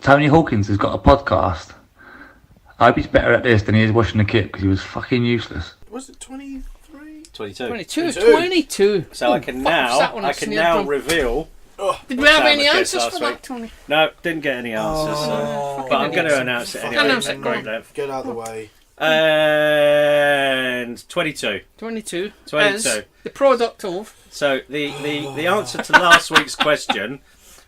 Tony Hawkins has got a podcast. I hope he's better at this than he is washing the kit because he was fucking useless. Was it 23? 22. So I can now reveal. Did we have any answers for that, Tony? No, didn't get any answers. But I'm going to announce it anyway. Announce it, great. Get out of the way. And 22. 22. 22. As the product of... So the answer to last week's question,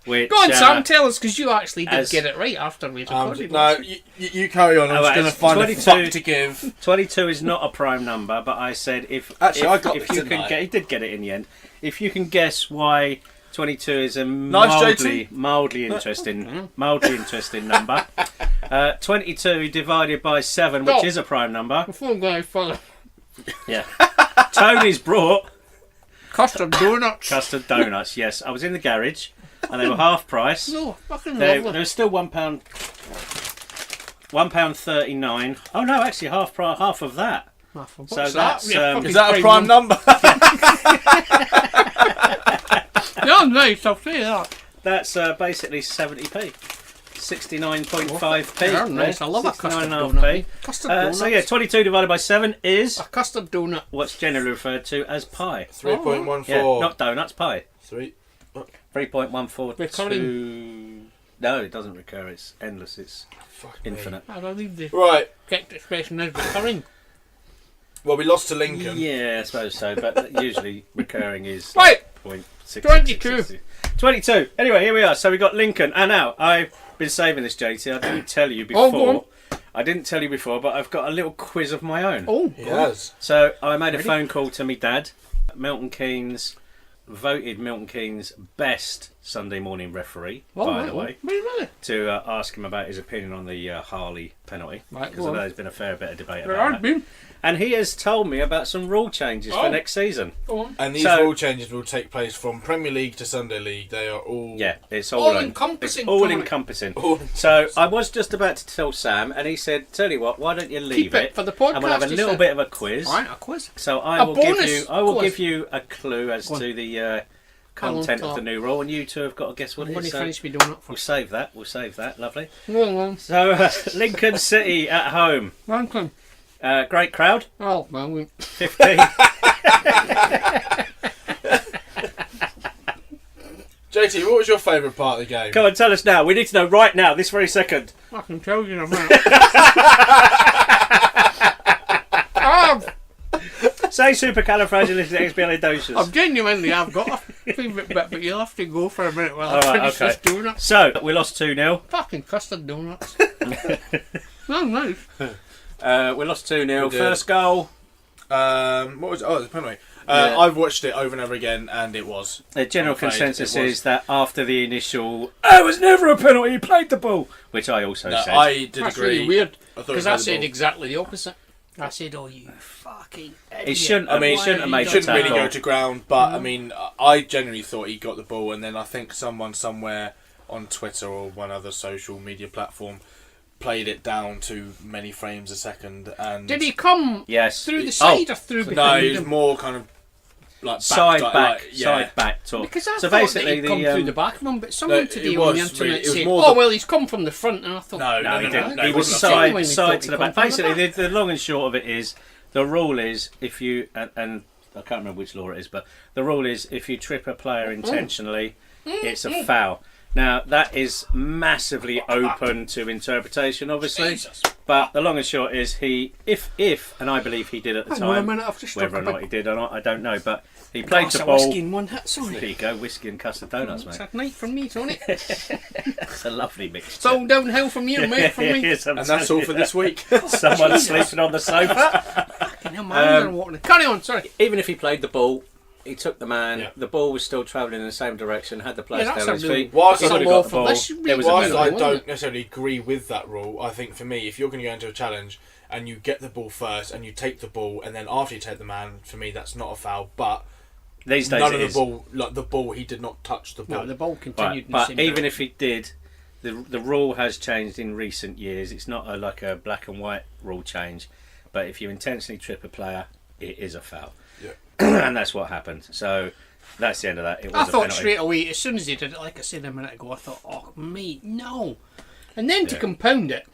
which... Go on, Sam, tell us, because you actually did get it right after we recorded. No, you carry on. I'm just going to find 22, a fuck to give. 22 is not a prime number, but I said if you can get... He did get it in the end. If you can guess why 22 is a mildly interesting number. 22 divided by 7, which is a prime number. Before I'm going further. Yeah. Tony's brought... Custard donuts. Custard donuts, yes. I was in the garage, and they were half price. No, fucking They lovely. were still £1. £1.39. Oh no, actually half of that. So that's is that a prime number? Yeah, nice, I'll say that. That's basically 70p. 69.5p. Yeah, nice. I love a custard 69.5p. donut. Custard donut. So yeah, 22 divided by 7 is a custard donut. What's generally referred to as pie. 3.14. Yeah, not donuts, pie. 3.142. Recurring. No, it doesn't recur. It's endless. It's infinite. I believe the right. correct expression is recurring. Well, we lost to Lincoln. Yeah, I suppose so. But usually recurring is right. 0.6. 22. Anyway, here we are. So we got Lincoln. And now I've been saving this, JT. I didn't tell you before. Go on. I didn't tell you before, but I've got a little quiz of my own. Oh, yes. So I made a phone call to my dad. Milton Keynes voted Milton Keynes best Sunday morning referee, by the way, to ask him about his opinion on the Harley penalty. Right, because I know there's been a fair bit of debate there about has been. And he has told me about some rule changes for next season. Go on. And these rule changes will take place from Premier League to Sunday League. They are all... Yeah, it's all encompassing. It's all encompassing. So I was just about to tell Sam, and he said, tell you what, why don't you leave it for the podcast, and we'll have a little bit of a quiz. Right, a quiz. So I will give you a clue as to the content of the new rule, and you two have got to guess what it is. So we'll save that. Lovely. So Lincoln City at home. Lincoln. Great crowd. Oh, well, 15. JT, what was your favourite part of the game? Come on, tell us now. We need to know right now, this very second. I can tell you now. Say supercalifragilisticexpialidocious. I've genuinely got a favourite bit, but you'll have to go for a minute while I finish this donut. So, we lost 2-0. Fucking custard donuts. Oh, nice. We lost 2-0. First goal. What was it? Oh, it was a penalty. I've watched it over and over again, and it was. The general consensus is that after the initial, it was never a penalty, he played the ball, which I also said. I did That's agree. Really weird, because I said exactly the opposite. I said, "Oh, you fucking idiot!" He shouldn't have made He shouldn't really go to ground, but I mean, I genuinely thought he got the ball, and then I think someone somewhere on Twitter or one other social media platform played it down to many frames a second. And did he come through the side or through behind? No, he was more kind of like side back talk. Because I thought basically that he'd come through the back of him, but someone today on the internet said, well, he's come from the front, and I thought, no, he didn't. He was side to the back. Basically, the long and short of it is, the rule is, if you, and I can't remember which law it is, but the rule is, if you trip a player intentionally, it's a foul. Now, that is massively open to interpretation, obviously. Jesus. But the long and short is if, and I believe he did at the time, whether or not he did or not, I don't know, but he played the ball. Whiskey in one hit, sorry. There you go, whiskey and custard donuts, mate. It's a night from me, Tony. That's a lovely mixture. It's all downhill from you, mate, from me. And that's all for this week. Someone sleeping on the sofa. Carry on, sorry. Even if he played the ball, he took the man, the ball was still travelling in the same direction, had the player down his feet. Whilst I don't necessarily agree with that rule, I think for me, if you're going to go into a challenge and you get the ball first and you take the ball and then after you take the man, for me that's not a foul. But these days none of the ball, he did not touch the ball. No, the ball continued. But even if he did, the rule has changed in recent years. It's not like a black and white rule change, but if you intentionally trip a player, it is a foul. Yeah. And that's what happened. So that's the end of that. It was I thought straight away, as soon as he did it, like I said a minute ago, I thought, oh mate, no. And then to compound it,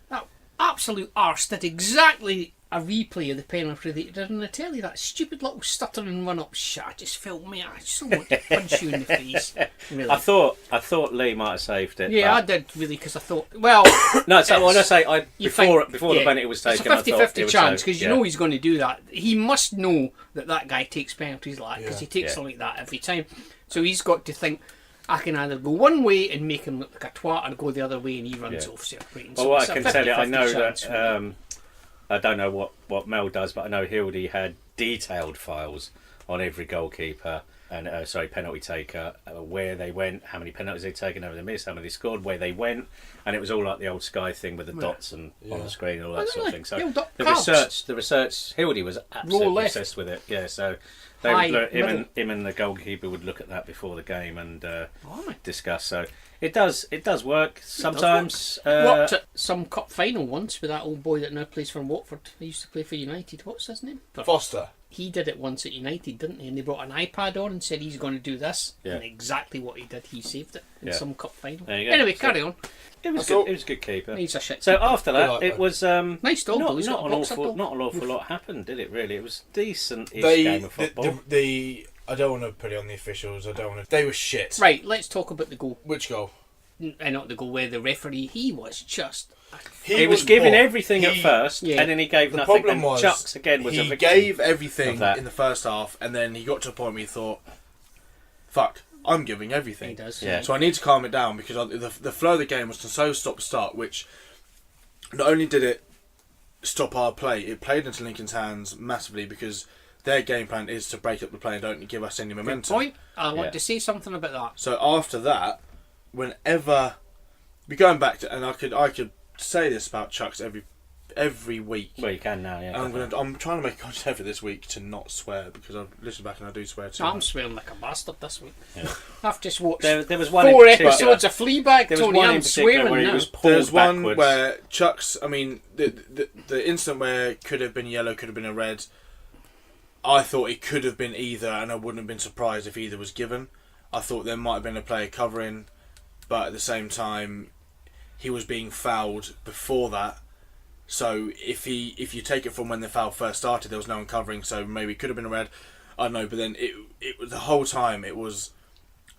that absolute arse did exactly a replay of the penalty that he did, and I tell you, that stupid little stuttering run-up shot, I just felt, mate, I just want to punch you in the face. Really. I thought Lee might have saved it. Yeah, I did, really, because I thought, well... No, so when I say, before the penalty was taken, it's a 50-50 chance, because you know he's going to do that. He must know that guy takes penalties like that, because he takes them like that every time. So he's got to think, I can either go one way and make him look like a twat, or go the other way and he runs off separating. Well, what I can tell you, I know that... I don't know what Mel does, but I know Hildy had detailed files on every goalkeeper and penalty taker, where they went, how many penalties they'd taken, how many they missed, how many they scored, where they went, and it was all like the old Sky thing with the dots and on the screen and all that sort of thing. So the research, Hildy was absolutely obsessed with it. Yeah, so they would look, him and the goalkeeper would look at that before the game and discuss. So. It does work sometimes. Worked at some cup final once with that old boy that now plays for Watford. He used to play for United. What's his name? Foster. He did it once at United, didn't he? And they brought an iPad on and said he's going to do this. Yeah. And exactly what he did, he saved it in some cup final. There you go. Anyway, carry on. It was good. It was a good keeper. He's a shit so keeper. After that, it was nice dog. Not an awful lot happened, did it? Really, it was decent-ish game of football. I don't want to put it on the officials. They were shit. Right. Let's talk about the goal. Which goal? Not the goal where the referee. He was just. He was giving everything at first, and then he gave nothing. The problem was, Chucks again was he gave everything in the first half, and then he got to a point where he thought, "Fuck, I'm giving everything." He does. Yeah. So I need to calm it down because the flow of the game was so stop-start, which not only did it stop our play, it played into Lincoln's hands massively because their game plan is to break up the play and don't give us any momentum. Good point. I want to say something about that. So after that, whenever we're going back to, and I could say this about Chucks every week. Well, you can now, yeah. I'm trying to make a conscious effort this week to not swear because I've listened back and I do swear too. I'm swearing like a bastard this week. Yeah. I've just watched there was one 4 episodes of Fleabag. There was one Tony, in I'm swearing where now. he was pulled There's one backwards. where Chucks. I mean, the incident where it could have been yellow, could have been a red. I thought it could have been either, and I wouldn't have been surprised if either was given. I thought there might have been a player covering, but at the same time, he was being fouled before that. So if you take it from when the foul first started, there was no one covering, so maybe it could have been a red. I don't know, but then it was the whole time it was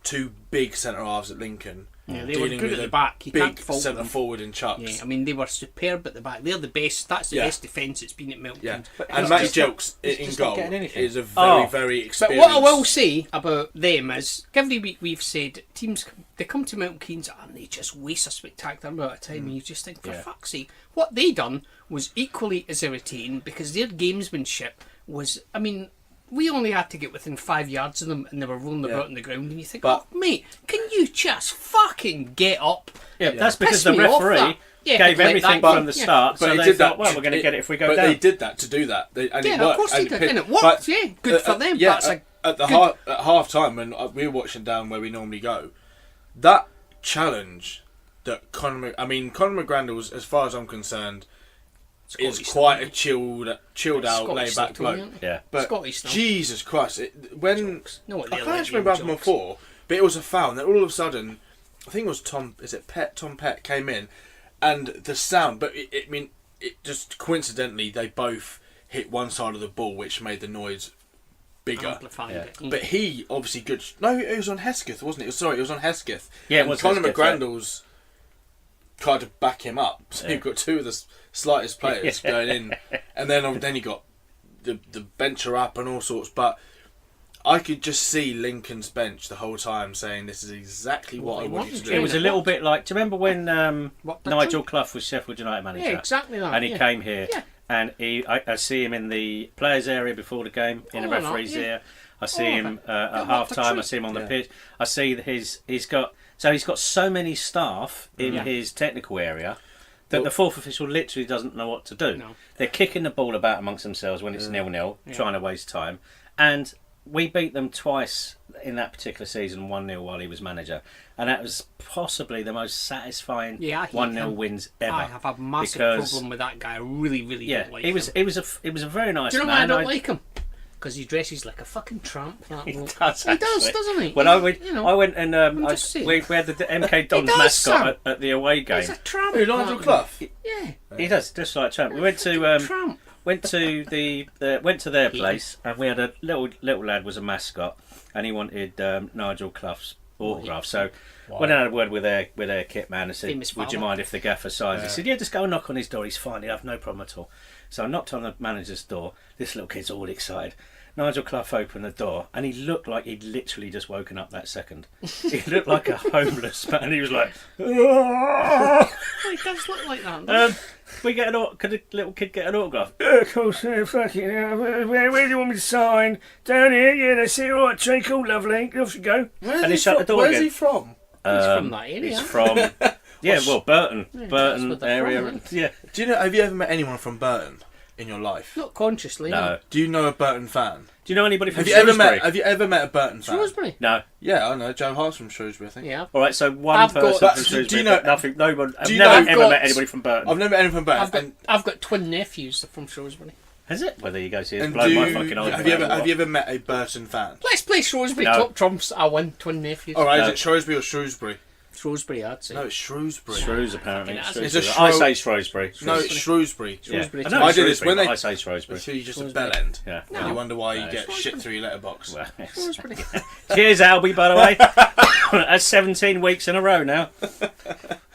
two big centre halves at Lincoln. Yeah, they were good at the back. You can't fault them. Centre forward in Chucks. Yeah, I mean they were superb at the back. They're the best. That's the best defence it's been at Milton. Yeah, and Matty Jokes in goal is a very experienced. But what I will say about them is, every week we've said teams they come to Milton Keynes and they just waste a spectacular amount of time, and you just think, for fuck's sake, what they done was equally as irritating because their gamesmanship was. I mean, we only had to get within 5 yards of them and they were rolling about on the ground and you think, oh mate, can you just fucking get up? Yeah, that's because the referee gave everything from the start, so they thought, well, we're going to get it if we go down. But they did that to do that. And it worked. Of course they did, and it worked, good for them. At half time when we were watching down where we normally go, that challenge that Conor McGrandle was, as far as I'm concerned, is quite a chilled out, laid back bloke. Yeah, but Jesus Christ, I can't remember him before, but it was a foul. And then all of a sudden, I think it was Tom Pett came in, and the sound. But it just coincidentally they both hit one side of the ball, which made the noise bigger. Amplified it. But he obviously good. No, it was on Hesketh, wasn't it? It was on Hesketh. Yeah, it was Conor McGrandle's tried to back him up. So you've got two of the slightest players going in, and then you got the bencher up and all sorts. But I could just see Lincoln's bench the whole time saying, "This is exactly what I want you to do." It was a little bit like, do you remember when Nigel Clough was Sheffield United manager? Yeah, exactly that. And he came here, and I see him in the players' area before the game, in the referee's area. I see him at half time. I see him on the pitch. I see that he's got so many staff in his technical area that the fourth official literally doesn't know what to do. No. They're kicking the ball about amongst themselves when it's 0-0, trying to waste time. And we beat them twice in that particular season, 1-0 while he was manager. And that was possibly the most satisfying 1-0 wins ever. I have a massive problem with that guy. I really, really don't like him. It was a very nice man. Do you know why I don't like him? because he dresses like a fucking tramp. That He bloke. does, He does, actually. doesn't he? When I went, You know, I went and just saying. we had the MK Dons does, mascot Sam. at the away game. He's a tramp. Who, Nigel that Clough? Yeah. He does, just like Trump. We went to Tramp. went to their place, and we had a little lad was a mascot, and he wanted Nigel Clough's autograph. So when I had a word with their kit man and said, Famous "Would you fella. mind if the gaffer signs?" He said, "Yeah, just go and knock on his door. He's fine. He'll have no problem at all." So I knocked on the manager's door. This little kid's all excited. Nigel Clough opened the door, and he looked like he'd literally just woken up that second. He looked like a homeless man. He was like, Well, he does look like that. doesn't we get could a little kid get an autograph? Yeah, of course, fucking hell. Where do you want me to sign? Down here, yeah, that's it. All right, treacle, lovely. Off you go. And he shut the door Where's again. he from? He's from that area. He's from, Burton. that's Burton where they're area. from, Yeah. Do you know? Have you ever met anyone from Burton in your life? Not consciously. No. Do you know a Burton fan? Do you know anybody from Have you ever Shrewsbury? met? Have you ever met a Burton fan? Shrewsbury. No. Yeah, I know. Joe Hart's from Shrewsbury, I think. Yeah. All right, so one I've person got- from Do Shrewsbury. you know- but nothing. No one. I've do you never know- I've ever got- met anybody from Burton. I've never met anyone from Burton. I've got twin nephews from Shrewsbury. Has it? Well, there you go. See, it's And blown do my fucking eyes. have you ever met a Burton fan? Let's play Shrewsbury No. top trumps. I win twin nephews. All right, No. is it Shrewsbury or Shrewsbury? Shrewsbury, I'd say. No, it's Shrewsbury. Shrews apparently. Fucking It's a Shrewsbury. I Shrew- say Shrewsbury. No, it's Shrewsbury. Yeah. Shrewsbury. I know I it's did this Shrewsbury, when but they- I say Shrewsbury. So you just a Shrewsbury. bell end. Yeah. And you wonder why you No. get shit through your letterbox. Well, Shrewsbury. cheers, Albie, by the way. That's 17 weeks in a row now.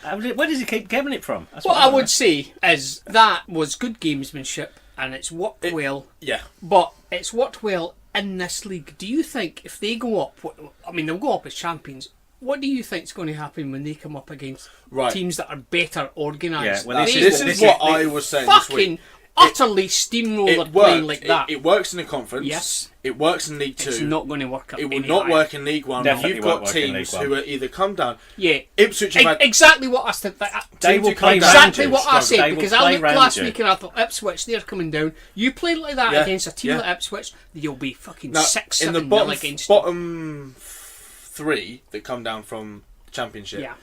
Where does he keep getting it from? That's What I I don't would know. say is that was good gamesmanship and it's worked well, Yeah. but it's worked well in this league. Do you think if they go up, I mean, they'll go up as champions, what do you think's going to happen when they come up against Right. teams that are better organised? Yeah, well, They This will is what I was saying this fucking week. utterly steamroller It playing works. like that. It works in the conference. Yes. It works in League Two. It's not going to work up It will any not higher. work in League One. Definitely You've won't got work in teams League who are either come down. Yeah. Ipswich have had Exactly what I said. They teams will who come play down. Exactly Rangers, what I struggle. said, They will because I play looked last Rangers. week and I thought Ipswich, they're coming down. You play like that Yeah, against a team yeah. like Ipswich, you'll be fucking Now, 6-7 in the nil bottom against them. bottom three that come down from the Championship. Yeah.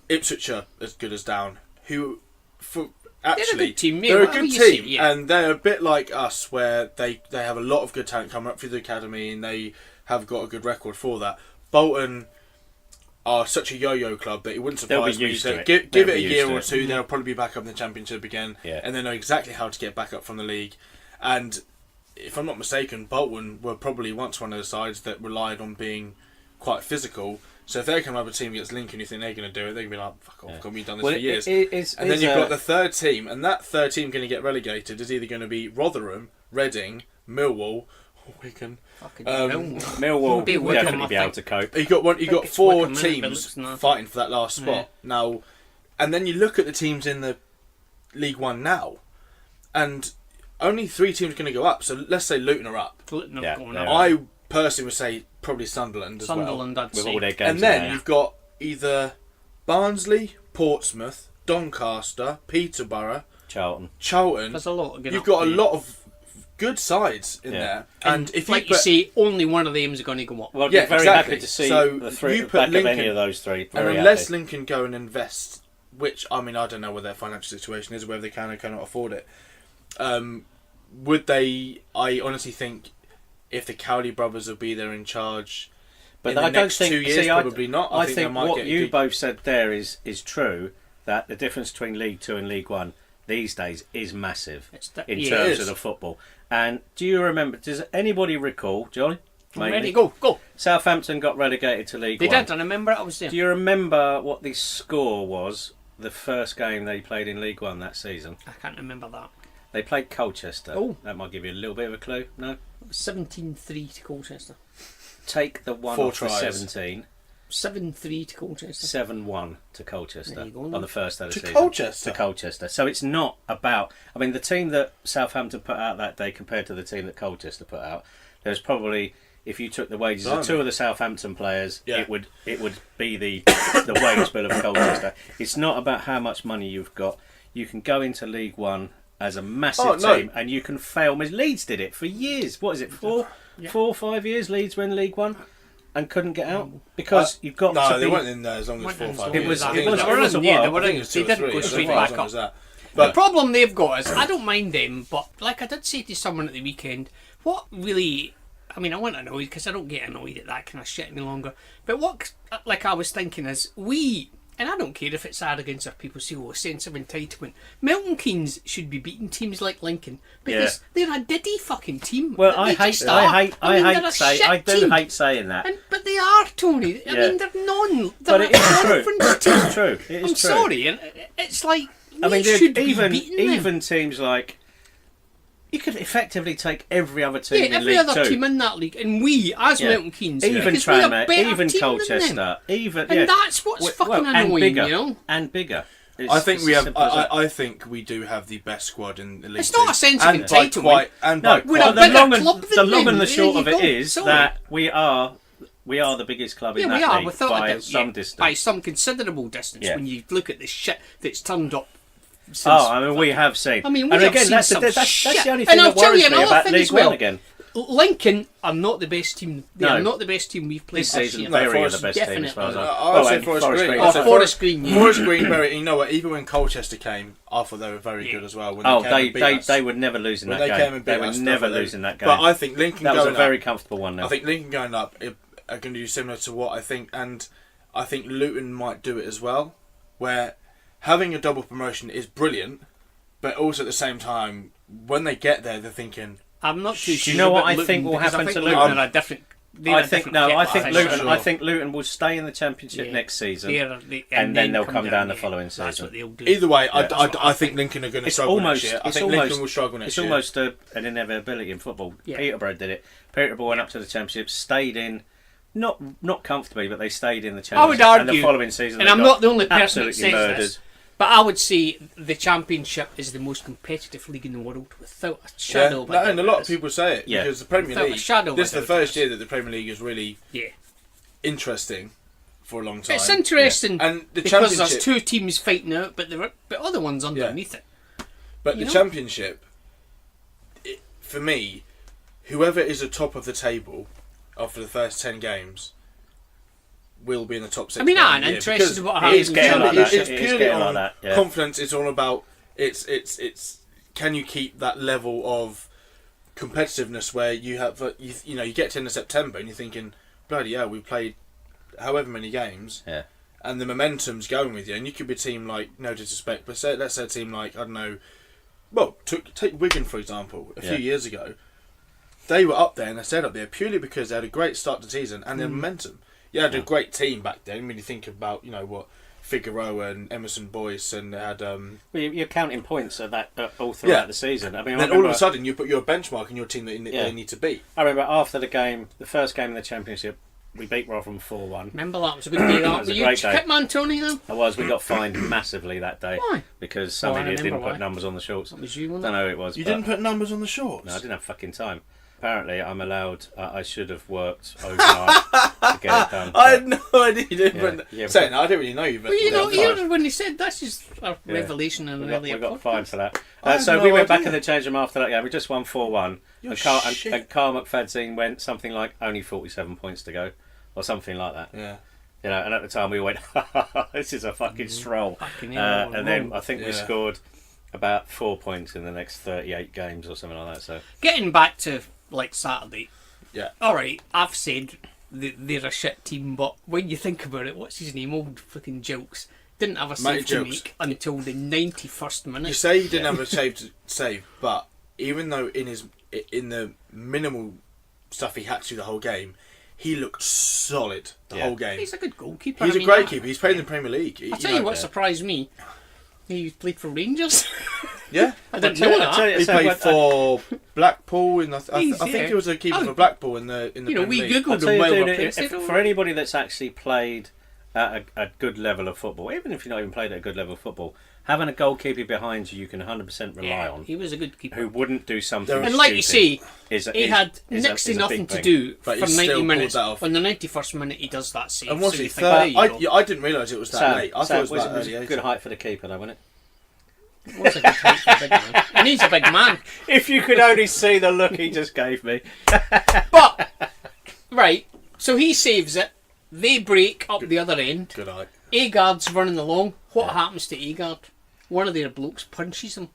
Ipswich are as good as down. Who, for a actually, good team, mate, they're a whatever good you say, team, yeah. and they're a bit like us, where they have a lot of good talent coming up through the academy, and they have got a good record for that. Bolton are such a yo-yo club that it wouldn't They'll be surprise me used to to it. give They'll it a be used year to or it. two. They'll probably be back up in the Championship again, Yeah. and they know exactly how to get back up from the league. And if I'm not mistaken, Bolton were probably once one of the sides that relied on being quite physical. So if they come up a team against Lincoln, you think they're going to do it? They're going to be like, "Fuck off, we've done this for years." And then you've got the third team, and that third team going to get relegated is either going to be Rotherham, Reading, Millwall, or Wigan. Fucking Millwall Be will Wickham, definitely I be able think. to cope. You got think got it's four Wickham, isn't it? But teams it's not. fighting for that last spot now, and then you look at the teams in the League One now, and only 3 teams are going to go up. So let's say Luton are up. Luton have Yeah, gone yeah. up. I personally would say probably Sunderland as well. Sunderland, I'd With say. all their games And then in you've got either Barnsley, Portsmouth, Doncaster, Peterborough, Charlton. Charlton. There's a lot of good You've got a up lot of good sides in Yeah. there, And if like you say, only one of them is going to go up. Well, I'd Yeah, be very exactly. happy to see So the three you put back of any Lincoln- of those three. and Very unless happy. Lincoln go and invest, which I mean I don't know what their financial situation is, whether they can or cannot afford it. Would they? I honestly think if the Cowley brothers will be there in charge, But in the I don't next think 2 years, see, probably not. I think think they might what get a you good- both said there is true. That the difference between League Two and League One these days is massive in yeah, terms it of is. the football. And do you remember? Does anybody recall, Johnny? I'm mainly, ready, go. Southampton got relegated to League They One. did, I remember I was there. Do you remember what the score was? The first game they played in League One that season. I can't remember that. They played Colchester. Oh. That might give you a little bit of a clue. No. 17-3 to Colchester. Take the one 4 off the tries. 17. 7-3 to Colchester. 7-1 to Colchester There you go, on then. the first day of the To season. Colchester? To Colchester. So it's not about. I mean, the team that Southampton put out that day compared to the team that Colchester put out, there's probably, if you took the wages of 2 of the Southampton players, Yeah. it would be the wage bill of Colchester. It's not about how much money you've got. You can go into League One as a massive team, and you can fail. I mean, Leeds did it for years. What is it? 4 or 5 years. Leeds were in League One and couldn't get out because you've got to they be. weren't in there as long as Weren't 4 or in 5 as years. long as I that. think It was I a think while. I think it was 2 They or didn't 3. go I don't straight think it was back as long up. as that. The problem they've got is, I don't mind them, but like I did say to someone at the weekend, what really... I mean, I wasn't annoyed because I don't get annoyed at that kind of shit any longer. But what, like I was thinking is, and I don't care if it's arrogance or people say, a sense of entitlement. Milton Keynes should be beating teams like Lincoln because they're a diddy fucking team. Well, I hate saying that. But they are, Tony. I mean, they're non. They're But it is true. It's true. It is I'm true. sorry, and it's like I mean, should be beating even them. teams like. You could effectively take every other team in every League other 2. team in that league, and we, as Milton Keynes, even because we're a Tranmere, better even team than them. Colchester, even And that's what's fucking annoying, bigger, you know. And bigger. I think we have. I think we do have the best squad in the league. It's not a sense of entitlement. We're a bigger club than the long them. and the short of There you it go. is Sorry. that we are the biggest club in that league without by a doubt, some distance. by some considerable distance. Yeah. When you look at the shit that's turned up. Since I mean, we have seen. I mean, we and have again, seen that's some that's shit. the only And thing I'll that tell worries you me another about thing League as well. One again. Lincoln are not the best team. They No. are not the best team we've played This season, year. Bury are the best team as far as I'll say Forest Green. Oh, Forest Green. Yeah. Forest Green, Bury. You know what? Even when Colchester came, I thought they were very good as well. When They would never lose in that game. They would never lose in that game. But I think Lincoln that was going a very up, comfortable one. Now. I think Lincoln going up are going to do similar to what I think, and I think Luton might do it as well, where having a double promotion is brilliant, but also at the same time, when they get there, they're thinking. I'm not too Do sure. you know what but I think will happen to Luton Luton? are different. I think Luton. Sure. I think Luton will stay in the Championship next season, and then they'll come down the following season. That's what they'll do. Either way, I think Lincoln are going to struggle next year. I think Lincoln will struggle next year. It's almost an inevitability in football. Yeah. Peterborough did it. Peterborough went up to the Championship, stayed in, not comfortably, but they stayed in the Championship. I would argue, and the following season, and I'm not the only person that absolutely says murdered. this, but I would say the Championship is the most competitive league in the world without a shadow of a doubt. And a lot of people say it because the Premier Without a League. shadow of a This is the doubt first it is. year that the Premier League is really interesting for a long time. It's interesting and the because Championship, there's two teams fighting out, but there are other ones underneath it. but the Championship, for me, whoever is at top of the table after the first 10 games will be in the top 6. I mean, I'm interested in what happens in the It's Championship. purely on confidence. It's all about it's. Can you keep that level of competitiveness where you have you get to end of September and you're thinking, bloody hell, we played however many games, and the momentum's going with you, and you could be a team like, no disrespect, but let's say a team like, I don't know, well, take Wigan for example, a few years ago. They were up there and they stayed up there purely because they had a great start to the season and their momentum. You had a great team back then when you think about, what, Figueroa and Emerson Boyce and they had... Well, you're counting points at that all throughout the season. I mean, then all of a sudden you put your benchmark in your team that they need to beat. I remember after the first game in the Championship, we beat Rotherham 4-1. Remember that was a big day. That was a great day. Kitman, Tony, though? I was. We got fined massively that day. Why? Because some idiot didn't remember put numbers on the shorts. That was you, wasn't I don't know who it was. You didn't put numbers on the shorts? No, I didn't have fucking time. Apparently, I'm allowed. I should have worked overnight to get it done. I had no idea you didn't Yeah, saying that, I didn't really know you. But Well, you know, when he said that's just a revelation in an earlier We got podcast. fined for that. I had So no we went back idea. in the change room after that. Yeah, we just won 4-1. You're And Carl McFadzean went something like only 47 points to go, or something like that. Yeah. And at the time we went, this is a fucking stroll. Fucking hell, And then I think we scored about 4 points in the next 38 games or something like that. So Getting back to like Saturday. Yeah. All right, I've said they're a shit team, but when you think about it, what's his name? Old fucking Jokes didn't have a save to make until the 91st minute. You say he didn't have a save, but even though in the minimal stuff he had to do the whole game, he looked solid the whole game. He's a good goalkeeper. He's a great keeper. He's played in the Premier League. I'll tell you what surprised me. He played for Rangers. Yeah, I didn't know that. he played for Blackpool. I think he was a keeper for Blackpool in the Premier we League. googled I'll tell you, him. dude, for anybody that's actually played at a good level of football, even if you've not even played at a good level of football, having a goalkeeper behind you can 100% rely on. He was a good keeper. Who wouldn't do something And like you say, stupid he had next to nothing to do But for he 90 still minutes. pulled that off. On the 91st minute, he does that save. And was so it you think, there you go. I didn't realise it was that late. I thought it was about was early a 80s. good height for the keeper, though, wasn't it? Was a good height for a big man. And he's a big man. If you could only see the look he just gave me. But, right, so he saves it. They break up the other end. Good eye. Agard's running along. What happens to Agard? one of their blokes punches him.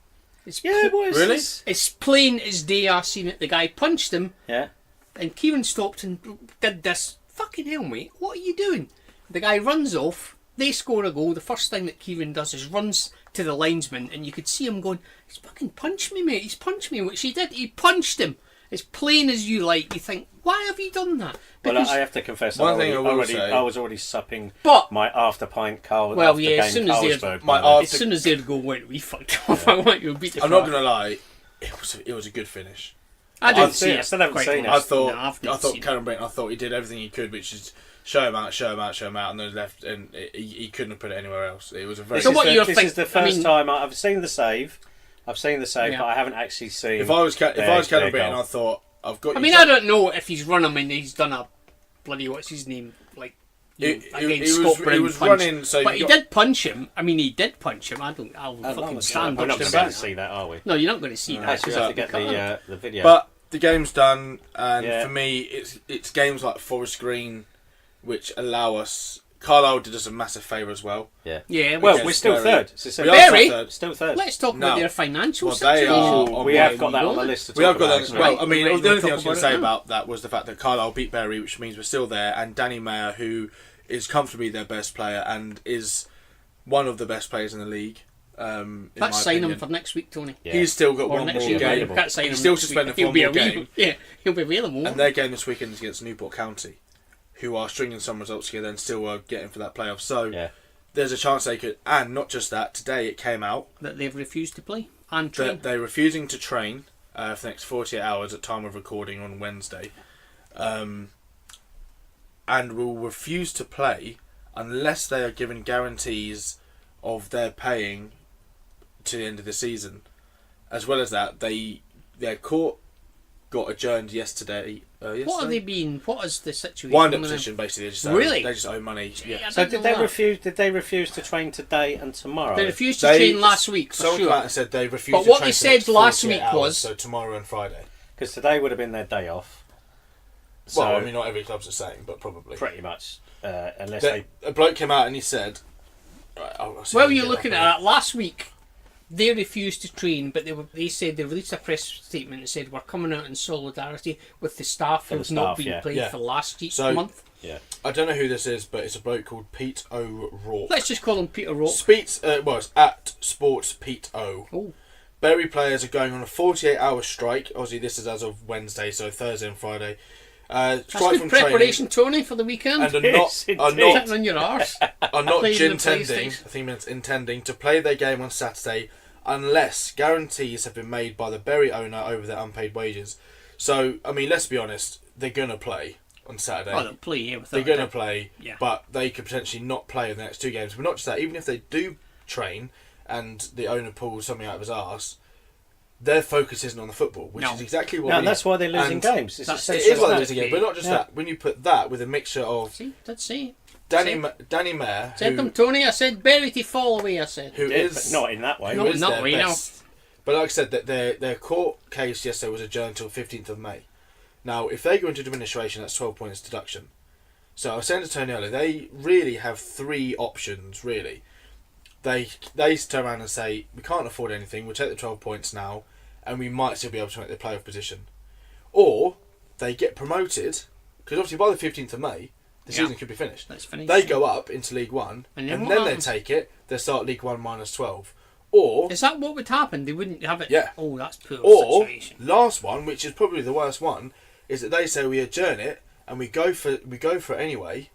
It's what is Really? this? It's plain as day. I seen it. The guy punched him, Yeah. and Kieran stopped and did this. Fucking hell, mate! What are you doing? The guy runs off. They score a goal. The first thing that Kieran does is runs to the linesman, and you could see him going, "He's fucking punched me, mate. He's punched me," which he did. He punched him. As plain as you like. You think, why have you done that? Well, I have to confess, One thing I will say- I was already supping But- my after pint Carl. Well, after yeah, game Carlsberg. my as soon as their goal went, we fucked off. I want you to beat the I'm not fuck. gonna lie, it was a good finish. I didn't I've see seen it. it. I still haven't quite seen it. honest. I No, thought I've not seen it. Karen Brayton. I thought he did everything he could, which is show him out, and then he couldn't have put it anywhere else. It was a very. So what you're This is the think- I first mean- time I've seen the save. Yeah. But I haven't actually seen. If I was Karen their Brayton, goal. I thought I've got. I you mean, so- I don't know if he's run him and he's done a bloody what's his name He against was- Scott Brown he was punch. running, so but you he did punch him. I mean, he did punch him. I'll fucking stand We're up not to going that. to see that, are we? No, you're not going to see that. Actually, we have to get Because the video. But the game's done, and Yeah. for me, it's games like Forest Green, which allow us. Carlisle did us a massive favour as well. yeah. Yeah, Well, Against we're still Bury. third. It's We are Bury? third. Still third. let's talk No. about their financial Well, they situation. are on We my- have got that on the list to talk We have got about. that as so- well. Right, I mean, we're the only thing I talk was going to about say it now. about that was the fact that Carlisle beat Bury, which means we're still there, and Danny Mayer, who is comfortably their best player and is one of the best players in the league. In Let's my sign him opinion. for next week, Tony. Yeah. He's still got Or one next more year. game. Can't sign him He's still next suspended week. for He'll one be more available. game. Yeah, he'll be available. And their game this weekend is against Newport County, who are stringing some results together and still are getting for that playoff. So Yeah. there's a chance they could. And not just that, today it came out That they've refused to play and train. that they're refusing to train for the next 48 hours at time of recording on Wednesday, and will refuse to play unless they are given guarantees of their paying to the end of the season. As well as that, their court got adjourned yesterday. What are they being? What is the situation? Wind-up with them? position, basically. They just Really? They just owe money. Yeah. I So didn't did know they that. refuse? Did they refuse to train today and tomorrow? They refused to train last week, for Someone sure. came out and said they refused But to what train they for the next said last 48 week hours, was- so tomorrow and Friday. Because today would have been their day off. So Well, I mean, not every club's the same, but probably. pretty much, unless A bloke came out and he said, right, I'll see if I Well, can you're get looking that at that. Last week, they refused to train, but they said they released a press statement and said we're coming out in solidarity with the staff who've not staff, been yeah. played Yeah. for last So- month. yeah. I don't know who this is, but it's a bloke called Pete O'Rourke. Let's just call him Peter Rock. It's at Sports Pete O. Oh, Bury players are going on a 48-hour strike. Obviously, this is as of Wednesday, so Thursday and Friday. that's Strike good from preparation, Tony, for the weekend. training, and Yes, it are did. not Sitting on your arse. are not Playing the intending. I PlayStation. think it's intending to play their game on Saturday unless guarantees have been made by the Bury owner over their unpaid wages. So, I mean, let's be honest, they're gonna play on Saturday. Oh, they'll play, yeah, without They're a going to doubt. play, Yeah. but they could potentially not play in the next two games. But not just that, even if they do train and the owner pulls something out of his arse, their focus isn't on the football, which No. is exactly what No, we... that's why they're losing and games. It's that's- It essentially is like that. losing game, but not just Yeah. that. When you put that with a mixture of See, that's see. Danny Mayer, Said them, Tony. I said Berry to fall away. I said. who Yeah, is but not in that way. No. who is not their right now. best. But like I said, that their court case yesterday was adjourned until 15th of May. Now, if they go into administration, that's 12 points deduction. So I was saying to Tony earlier, they really have three options, really. They turn around and say, we can't afford anything, we'll take the 12 points now, and we might still be able to make the playoff position. Or they get promoted, because obviously by the 15th of May, the Yeah. season could be finished. Let's finish. They go up into League One, And and then then, what they happens? take it, they start League One minus 12. Or Is that what would happen? They wouldn't have it. Yeah. Oh, that's poor Or situation. last one, which is probably the worst one, is that they say we adjourn it and we go for it anyway.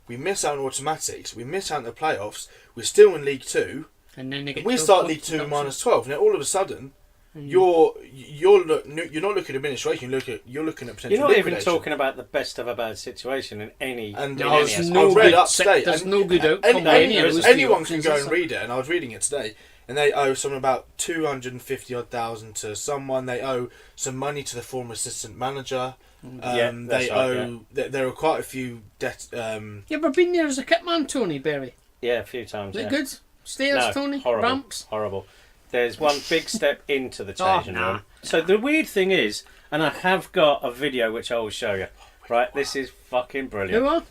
We miss out on automatics. We miss out on the playoffs. We're still in League Two. And then they get. We 12 start points League Two deduction. minus 12. Now all of a sudden, Mm. you're not looking at administration. You're looking at potential. You're not even liquidation. talking about the best of a bad situation in any. And No, I was, there's I no read good upstate. there's and no good outcome any- by any of any- those anyone three can go options, and is read it, and I was reading it today. And they owe something about 250,000 to someone. They owe some money to the former assistant manager. Yeah, that's they right, owe. There are quite a few debt. You ever been there as a kit man, Tony Berry? Yeah, a few times. Is Yeah. it good? Stairs, No, Tony? horrible, Ramps? horrible. There's one big step into the Oh, changing nah. room. So the weird thing is, and I have got a video which I will show you. Right, this is fucking brilliant. Who are?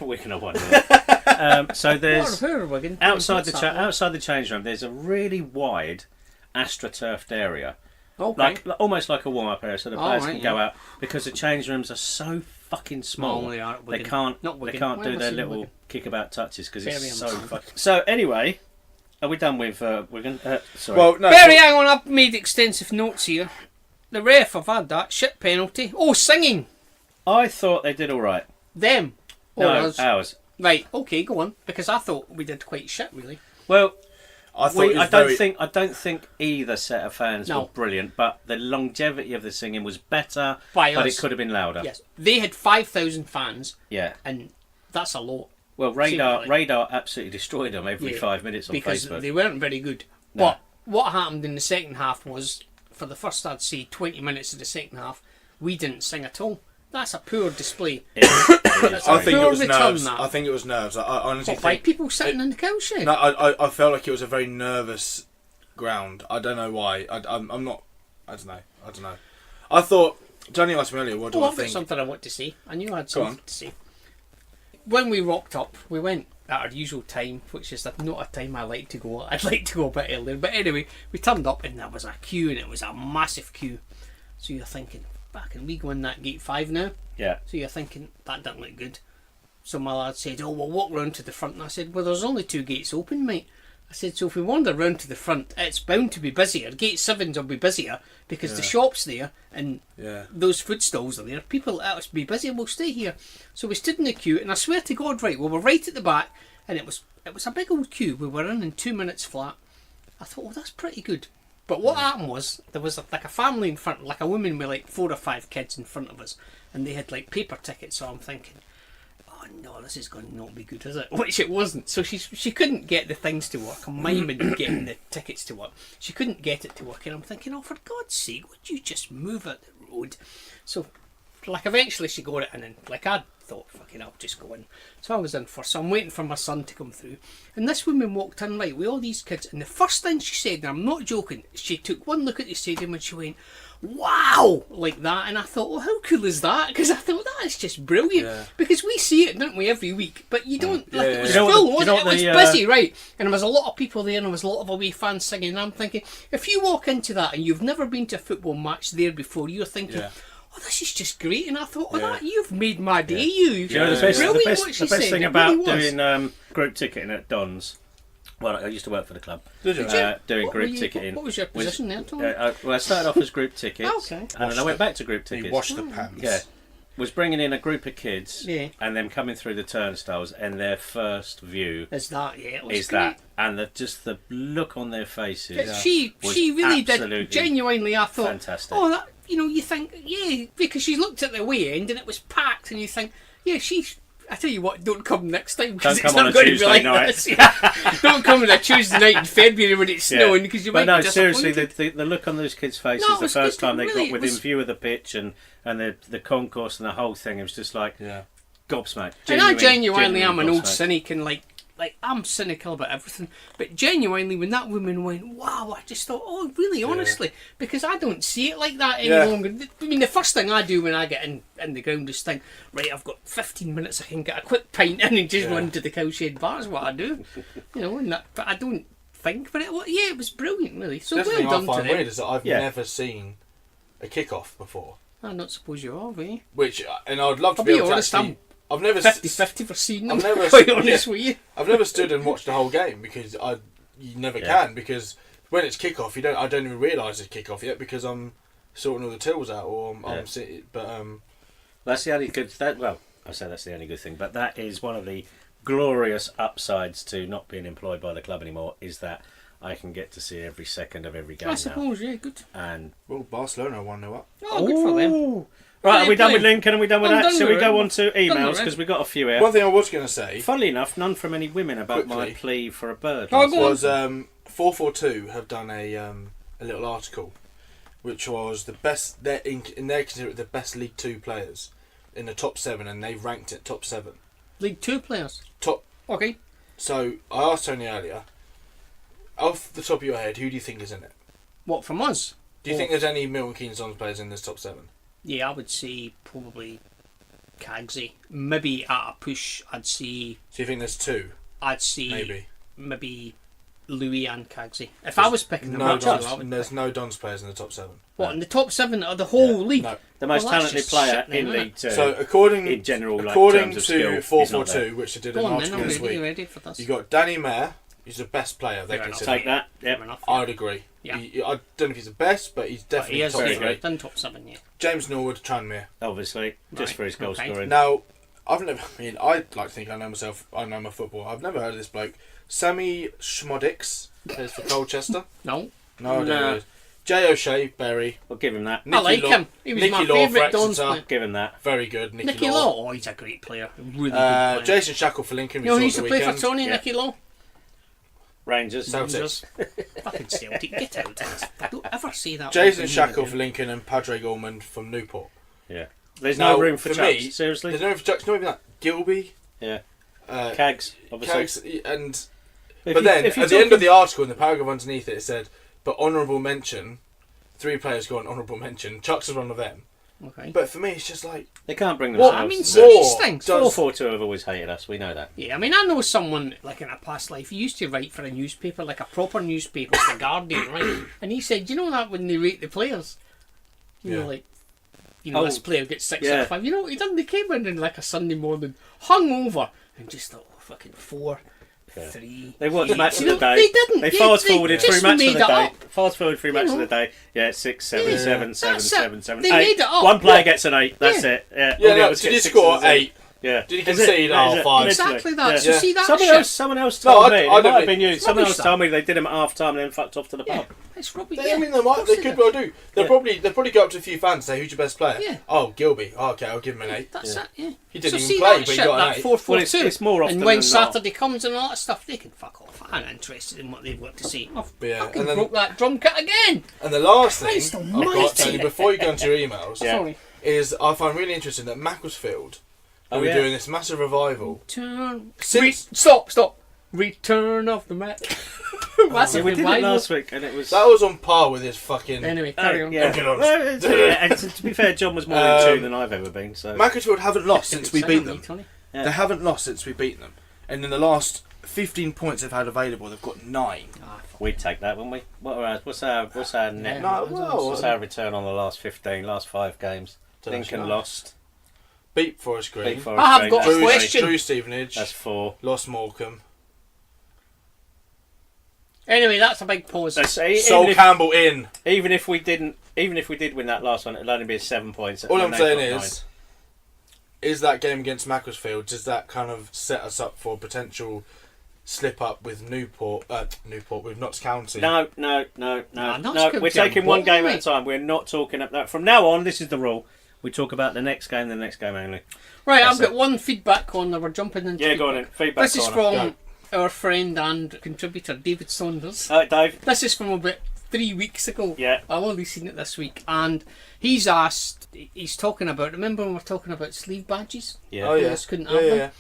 Wigan are 1-0. So there's Wigan? outside the change room. There's a really wide astroturfed area, Okay. almost like a warm-up area, so the players right, can go out because the change rooms are so fucking small. They are at Wigan. They can't Why do have I their seen little Wigan? kickabout touches because it's Very so uncertain. fucking. So anyway, are we done with Wigan? Sorry. Well, no. Barry, hang on, I've made extensive notes here. The ref, I've had that. Shit penalty. Oh, singing. I thought they did all right. Them. Or No, us. ours. Right, okay, go on. Because I thought we did quite shit, really. Well, I thought it was I don't think either set of fans No. were brilliant, but the longevity of the singing was better. By but us. it could have been louder. Yes. They had 5,000 fans, Yeah. and that's a lot. Well, Secretly. Radar absolutely destroyed them every Yeah, 5 minutes on because Facebook. they weren't very good. No. But what happened in the second half was, for the first, I'd say, 20 minutes of the second half, we didn't sing at all. That's a poor display. I think it was Return nerves. that. I think it was nerves. I honestly What, by think. people sitting in the couch shed? No, I felt like it was a very nervous ground. I don't know why. I'm not. I don't know. I thought. Johnny asked me earlier, what do Oh, I I've got think? something I want to say. I knew I had Go on. something to say. When we rocked up, we went at our usual time, which is not a time I like to go. I'd like to go a bit earlier. But anyway, we turned up and there was a queue, and it was a massive queue. So you're thinking, can we go in that gate 5 now? Yeah. So you're thinking, that doesn't look good. So my lad said, we'll walk round to the front. And I said, well, there's only 2 gates open, mate. I said, so if we wander round to the front, it's bound to be busier. Gate 7's will be busier because the shop's there and those food stalls are there. People will be busy, we'll stay here. So we stood in the queue, and I swear to God, right, we were right at the back, and it was a big old queue. We were in 2 minutes flat. I thought, that's pretty good. But what happened was, there was like a family in front, like a woman with like 4 or 5 kids in front of us, and they had like paper tickets, so I'm thinking, oh no, this is going to not be good, is it? Which it wasn't. So she couldn't get the things to work. I'm miming getting the tickets to work. She couldn't get it to work, and I'm thinking, oh, for God's sake, would you just move out the road? So, like, eventually she got it in, and like I thought, fucking, I'll just go in. So I was in first. So I'm waiting for my son to come through, and this woman walked in, right, with all these kids, and the first thing she said, and I'm not joking, she took one look at the stadium and she went, wow, like that. And I thought, well, how cool is that? Because I thought, that is just brilliant. Because we see it, don't we, every week, but you don't. It was full, wasn't it? It was busy, right? And there was a lot of people there, and there was a lot of away fans singing, and I'm thinking, if you walk into that and you've never been to a football match there before, you're thinking, oh, this is just great. And I thought, that you've made my day, you. Do you know the best thing about really doing group ticketing at Don's? Well, I used to work for the club. Did you? Doing group ticketing. What was your position there, Tom? Well, I started off as group tickets, and then I went back to group tickets. You washed the pants. Yeah. Was bringing in a group of kids and them coming through the turnstiles, and their first view is that, and just the look on their faces. She really did, genuinely, I thought, fantastic. Oh, that, you think, because she looked at the way end and it was packed, and you think, I tell you what, don't come next time, because it's not going to be like this. Don't come on a Tuesday night in February when it's snowing, because you might be disappointed. Seriously, the look on those kids' faces the first time they got within view of the pitch and the concourse and the whole thing, it was just like gobsmacked. And I genuinely am an old cynic, and like I'm cynical about everything, but genuinely when that woman went, wow, I just thought, oh, really, honestly, because I don't see it like that any longer. I mean, the first thing I do when I get in the ground is think, right, I've got 15 minutes, I can get a quick pint in and just run to the cowshed bar is what I do, and that, but I don't think, but it was brilliant, really. So the well done thing I find to them. weird is that I've never seen a kick-off before. I don't suppose you have, eh? Which, and I'd love to I'll be be able honest, to actually... I've never 50-50 for seeing them. I've never quite honest with you. I've never stood and watched the whole game because you never can, because when it's kick-off, I don't even realise it's kick-off yet because I'm sorting all the tills out or I'm sitting. But that's the only good. I say that's the only good thing, but that is one of the glorious upsides to not being employed by the club anymore. Is that I can get to see every second of every game. I suppose, good. And Barcelona 1-0 up. Oh, good for them. Right, are we done with Lincoln? Are we done with that? So we go on to emails because we've got a few here. One thing I was going to say, funnily enough, none from any women about my plea for a bird. Was 442 have done a little article, which was the best. They're consider it the best League 2 players in the top 7, and they ranked it top 7. League 2 players. Top. Okay. So I asked Tony earlier, off the top of your head, who do you think is in it? What, from us? Do you think there's any Milton Keynes Dons players in this top 7? Yeah, I would say probably Cagsy. Maybe at a push, I'd say. So you think there's two? I'd say Maybe. Louis and Cagsy. If I was picking them up, there's no Dons players in the top 7. What, in the top 7 of the whole league? No. The most talented player in League 2. So according in general, according terms to of skill, 442, which I did an article this week, ready for this? you got Danny Mayer. He's the best player they Fair enough. consider. Take that. Yep. Enough, I would agree. Yeah. I don't know if he's the best, but he's definitely he is top very 3. good. done top 7, yeah. James Norwood, Tranmere. Obviously, just Right, for his goal okay. scoring. Now, I'd like to think I know myself. I know my football. I've never heard of this bloke. Sammy Schmodix plays for Colchester. No. No, I don't No. know. who Jay O'Shea, Bury. We'll give him that. I like him. He was my favourite Dons player. Give him that. Very good. Nicky Law. Oh, he's a great player. Really good player. Jason Shackle for Lincoln. You know, he used to play for weekend. Tony, Yeah. Nicky Law. Rangers. Celtics. Fucking Celtic, get out. Don't ever say that. Jason word Shackle again. for Lincoln and Padre Gorman from Newport. Yeah. There's Now, no room for for Chucks. me, Seriously. There's no room for Chucks. Not even that. Gilby. Yeah. Uh, Cags. Obviously. Cags, and If but you- then if at you're the end of talking- the article, in the paragraph underneath it, it said, "But honourable mention." 3 players got an honourable mention. Chucks is one of them. Okay. But for me, it's just like They can't bring Well, themselves. I mean, More some of these things. does- 442 have always hated us. We know that. Yeah, I mean, I know someone, like in a past life, he used to write for a newspaper, like a proper newspaper, The Guardian, right? And he said, you know that when they rate the players? You know, Yeah. like, this player gets 6 out yeah. of 5. You know what he done? They came in like a Sunday morning, hung over, and just thought, oh, fucking 4, Yeah. 3. They watched 8. match of You the know, day. They didn't. They Yeah, fast forwarded through just match of made the it day. up. Fast forward through match know. of the day. Yeah, 6, 7, Yeah. 7, 7, That's it. 7, 7, They 8. made it up. One player Yeah. gets an 8. That's Yeah. it. Yeah. yeah, All the no, others did get he 6s score and 7s. 8? Yeah. Did he Is it? concede? That is Oh, it. 5. Literally. Exactly that. Yeah. So see that Someone shit? else No, told I me. It don't might have think- been you. it's Someone rubbish, else told me they did him at half time and then fucked off to the Yeah, pub. it's rubbish. I Yeah. mean, they could well do. They'll probably go up to a few fans and say, "Who's your best player?" Yeah. Oh, Gilby. Oh, okay, I'll give him an 8. That's it, yeah. He didn't so even see play, that but he shit, got an that 8. 4-4-2. Well, it's more often and when than not. Saturday comes and all that stuff, they can fuck off. I'm not interested in what they've got to say. I've Yeah, fucking and then- broke that drum kit again. And the last thing Christ I've almighty. got, Tony, before you go into your emails, Yeah. Sorry. is I find really interesting that Macclesfield Oh, are yeah. doing this massive revival. Since... Stop. Return of the Mac. That's Yeah, a we did it revival. last week and it was... That was on par with his fucking. Anyway, carry on. Yeah. Okay, on. Well, and to be fair, John was more in tune than I've ever been. So Macclesfield haven't lost since we beat them. Tony. Yeah. They haven't lost since we beat them. And in the last 15 points they've had available, they've got 9. we'd take that, wouldn't we? What's our net? Yeah. No, What's well, our return on the last 5 games? Don't know, Lincoln no. lost. beat Forest Green. Beat Forest I have Green. got a That's Drew, question. Drew Stevenage. That's 4. Lost Morecambe. Anyway, that's a big pause. Sol Campbell in. Even if we did win that last one, it'll only be 7 points. All and I'm they've saying got is that game against Macclesfield, does that kind of set us up for a potential slip up with Newport with Notts County? No. Notts could We're be taking on one board, game at mate. a time. We're not talking about. From now on, this is the rule. We talk about the next game only. Right, That's I've got it. one feedback on that. We're jumping into. Yeah, go on in. Feedback. This is corner. from our friend and contributor David Saunders. Dave. This is from about 3 weeks ago. Yeah. I've only seen it this week, and he's asked. He's talking about. Remember when we were talking about sleeve badges? Yeah. Oh yeah. Players couldn't have yeah, them. yeah.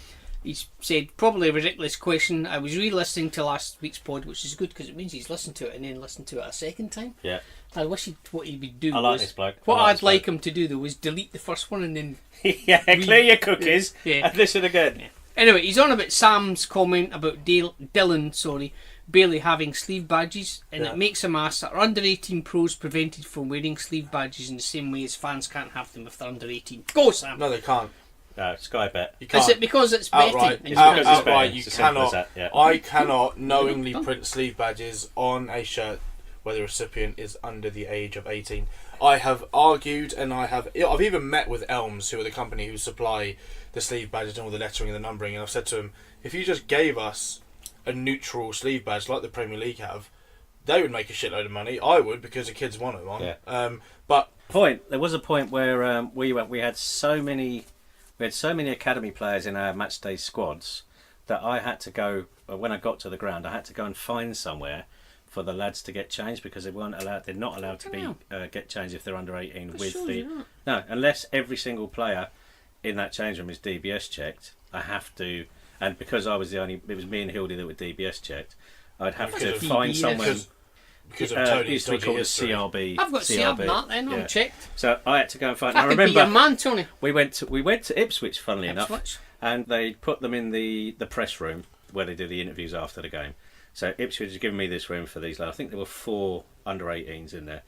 He's said probably a ridiculous question. I was re-listening to last week's pod, which is good because it means he's listened to it and then listened to it a second time. Yeah. I wish what he would do. I like was, this bloke. What I like I'd this like him to do though was delete the first one and then. Yeah, clear your cookies Yeah. and listen again. Anyway, he's on about Sam's comment about Dylan Bailey having sleeve badges, and Yeah. it makes him ask, are under 18 pros prevented from wearing sleeve badges in the same way as fans can't have them if they're under 18? Go, Sam! No, they can't. No, Sky Bet. You can't. Is it because it's betting? Outright, And you Out- can't- because it's outright, betting. you It's as simple as cannot. that, yeah. I cannot knowingly print sleeve badges on a shirt where the recipient is under the age of 18. I have argued, and I've even met with Elms, who are the company who supply the sleeve badges and all the lettering and the numbering, and I've said to them, if you just gave us a neutral sleeve badge like the Premier League have, they would make a shitload of money. I would, because the kids want it on. Yeah. But There was a point where we had so many academy players in our matchday squads that I had to go, when I got to the ground, I had to go and find somewhere for the lads to get changed because they weren't allowed. They're not allowed to be get changed if they're under 18 with sure the you're not. no, unless every single player in that change room is DBS checked. I have to, and because I was it was me and Hildy that were DBS checked. I'd have to Because find DBS. someone. because of Tony's used to be dodgy called a history. CRB. I've got CRB that then. Yeah. I'm checked. So I had to go and find. That I could be remember your man, Tony. we went to Ipswich, funnily enough, Ipswich. and they put them in the press room where they do the interviews after the game. So Ipswich has given me this room for these. I think there were 4 under-18s in there,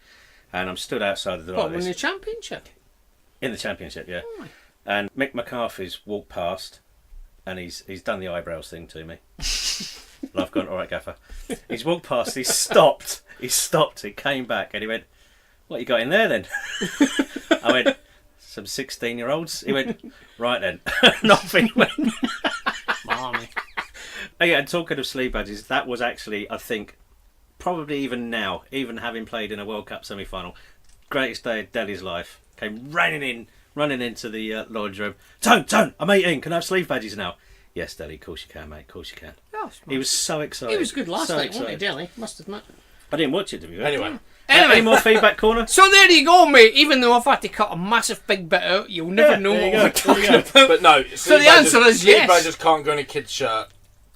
and I'm stood outside the door. What, Like in this. the championship? In the championship, yeah. Oh. And Mick McCarthy's walked past, and he's done the eyebrows thing to me. And I've gone, all right, gaffer. He's walked past. He stopped. He came back, and he went, "What you got in there then?" I went, "Some 16-year-olds." He went, "Right then." Nothing. He went. Blimey. Oh, yeah, and talking of sleeve badges, that was actually, I think, probably even now, even having played in a World Cup semi-final, greatest day of Deli's life. Came running into the lodge room. Tone, I'm 18. Can I have sleeve badges now? Yes, Deli, of course you can, mate. Of course you can. Oh, He was so excited. he was good last so night, wasn't he, excited. Delhi? Must admit. I didn't watch it, to be fair. Anyway, Any more feedback corner? So there you go, mate. Even though I've had to cut a massive big bit out, you'll never know there what you we're go, talking there you about. but no. So the answer is sleeve yes. badges can't go in a kid's shirt.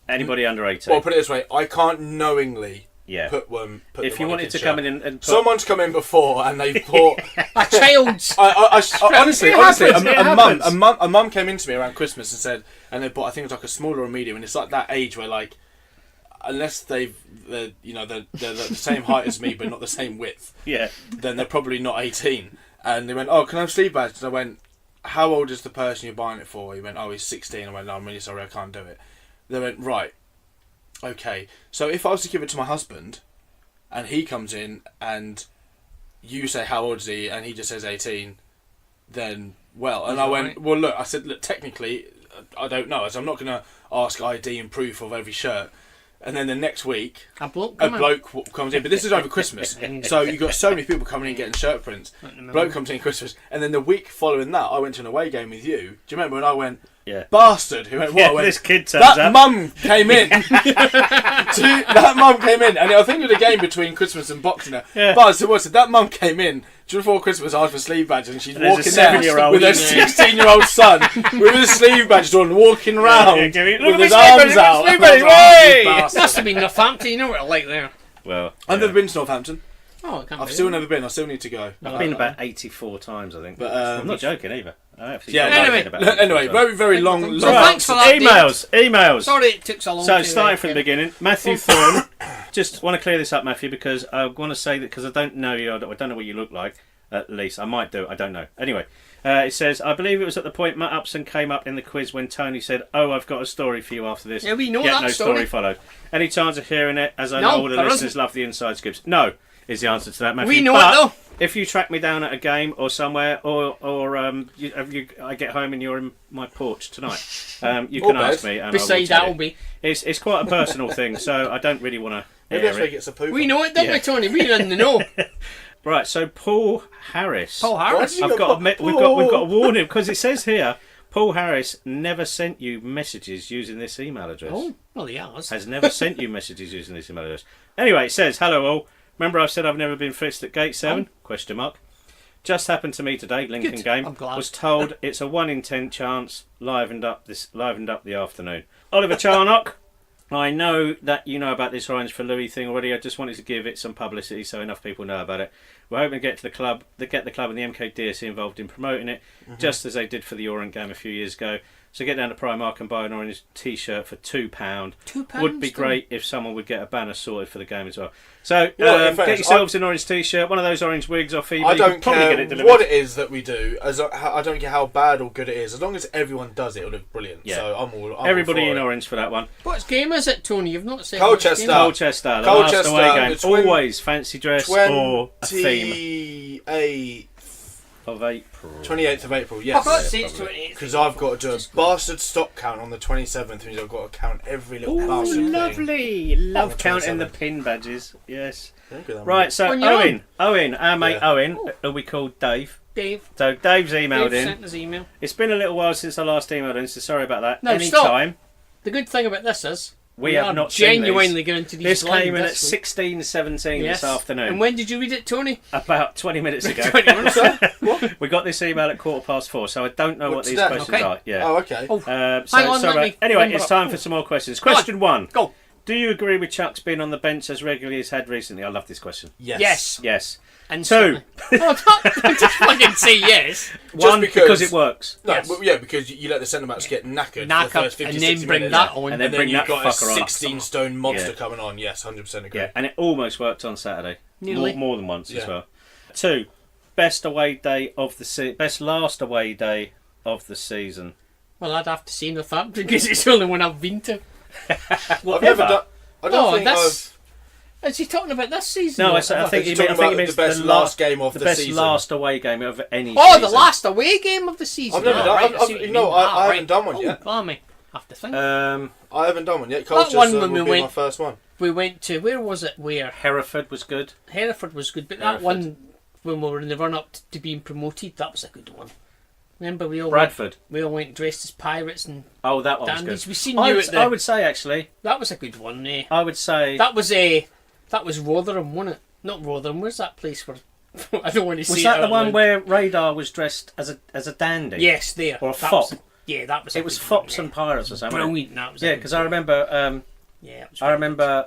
Anybody under 18? Well, put it this way: I can't knowingly yeah. put them. Put If them you on a wanted kid's to shirt. come in and put... Someone's come in before and they've bought. A child's. Honestly, It happens, it a happens. mum came into me around Christmas and said, and they bought, I think it was like a small or a medium, and it's like that age where like, unless they're the same height as me but not the same width, Yeah. then they're probably not 18. And they went, "Oh, can I have sleeve badges?" And I went, "How old is the person you're buying it for?" He went, "Oh, he's 16. I went, "No, I'm really sorry, I can't do it." They went, "Right, okay. So if I was to give it to my husband, and he comes in and you say how old is he, and he just says 18, then well." And I went, "Well, look," I said, "Look, technically, I don't know. So I'm not going to ask ID and proof of every shirt." And then the next week, A bloke comes in, but this is over Christmas, so you got so many people coming in getting shirt prints. Bloke comes in Christmas, and then the week following that, I went to an away game with you. Do you remember when I went, Yeah. "Bastard"? Who went, "What?" Yeah, I went, this kid turns that up. mum came in. That mum came in, and I think it was a game between Christmas and Boxing Day. Yeah. But so what's it? That mum came in just before Christmas, asked for sleeve badges, and she's And there's a walking there 7-year-old with her 16-year-old son with his sleeve badges on, walking around yeah, give me- with look his at my arms sleeve badge, out. sleeve And I was badge, like, "Oh, you way!" bastard." Must have been Northampton, you know what I like there. Well, I've never been to Northampton. Oh, it can't I've be. still never been. I still need to go. I've been about 84 times, I think. But, I'm not joking either. I actually Yeah. don't Anyway, think about it. Anyway, very long. So long thanks for that. Emails. Sorry it took so long. So to, starting from the beginning, Matthew Thorne. Just want to clear this up, Matthew, because I want to say that because I don't know you, I don't know what you look like. At least I might do. I don't know. Anyway, it says I believe it was at the point Matt Upson came up in the quiz when Tony said, "Oh, I've got a story for you after this." Yeah, we know Yet that no story. story followed. Any chance of hearing it? As I No, know all the there listeners isn't. love the inside scoops. No, is the answer to that, Matthew. We know But it though. if you track me down at a game or somewhere, or I get home and you're in my porch tonight, you Or can ask bed. me. And Besides I will tell Albie. you. It's quite a personal thing, so I don't really want to. Maybe that's where he gets a poo. We know it, don't Yeah. we, Tony? We're in the know. Right, so Paul Harris. Paul Harris. Why I've got to admit, we've got to warn him because it says here, Paul Harris never sent you messages using this email address. Oh, well, he has. Has never sent you messages using this email address. Anyway, it says, "Hello all. Remember I said I've never been frisked at Gate 7? Question mark. Just happened to me today, Lincoln Good, game. I'm glad. Was told it's a 1 in 10 chance, livened up the afternoon. Oliver Charnock, I know that you know about this Orange for Louis thing already. I just wanted to give it some publicity so enough people know about it. We're hoping to get the club and the MKDSC involved in promoting it, just as they did for the Orient game a few years ago. So get down to Primark and buy an orange T-shirt for £2. £2 Would be still? great if someone would get a banner sorted for the game as well. So Well, in get fairness, yourselves an orange T-shirt, one of those orange wigs off eBay. I You don't could probably get it care delivered. what it is that we do. I don't care how bad or good it is. As long as everyone does it, it'll look brilliant. Yeah. So I'm all Everybody all for in it. orange for that one. What game is it, Tony? You've not said. Colchester. which game. Colchester, the Colchester, last away game. the Always fancy dress or a theme 28th of April. 28th of April, I yes. thought it says 28th. Because I've got to do a bastard stock count on the 27th, which means I've got to count every little Oh, bastard thing. lovely! Love On the counting the 27th. pin badges. Yes. Don't do that, Right, so When you're Owen, our mate Yeah. Owen, who we called Dave. Dave. So Dave's emailed Dave in. sent his email. It's been a little while since I last emailed in, so sorry about that. No, Any stop. time. The good thing about this is We have are not seen genuinely going to these. This live came in at this week. 16:17 Yes. this afternoon. And when did you read it, Tony? About 20 minutes ago. 20 minutes ago. We got this email at 4:15, so I don't know what What's these that? questions Okay. are. Yeah. Oh, okay. Oh, So, hang on, sorry let me about- anyway, remember it's that. time for some more questions. Question 1. Go. Do you agree with Chuck's being on the bench as regularly as had recently? I love this question. Yes. Yes. And 2. don't just fucking say yes. 1, because it works. No, Yes. but yeah, because you let the centre backs get knackered for the first 50, and 60 then bring minutes. that on. And And then bring you've that got a fucker on. 16-stone monster Yeah. coming on. Yes, 100% agree. Yeah, and it almost worked on Saturday. Nearly. More than once as Yeah. well. 2. Best away day of the best last away day of the season. Well, I'd have to say Northampton because it's the only one I've been to. I've never done... I don't think I've... Is he talking about this season? No, or- I think He's he talking about means the best last game of the season. best last away game of any Oh, season. the last away game of the season. I've never done... Right, I've, see what you you know, mean. I Right. haven't done one Oh, yet. blimey. Have to think. I haven't done one yet. That Colchester one when will we be my went- first one. We went to, where was it? Where? Hereford was good. Hereford was good, but that Hereford. one, when we were in the run up to being promoted, that was a good one. Remember, we all Bradford. went dressed as pirates and Oh, that one was dandies. good. We seen you at the... I would say actually. That was a good one, eh? I would say. That was Rotherham, wasn't it? Not Rotherham. Where's that place where... I don't want to say Was it that the out one loud. where Radar was dressed as a dandy? Yes, there. Or a That fop? was- yeah, that was. It was Fops and Pirates or something. Brilliant. That was. Yeah, because I remember. Yeah, it was I really remember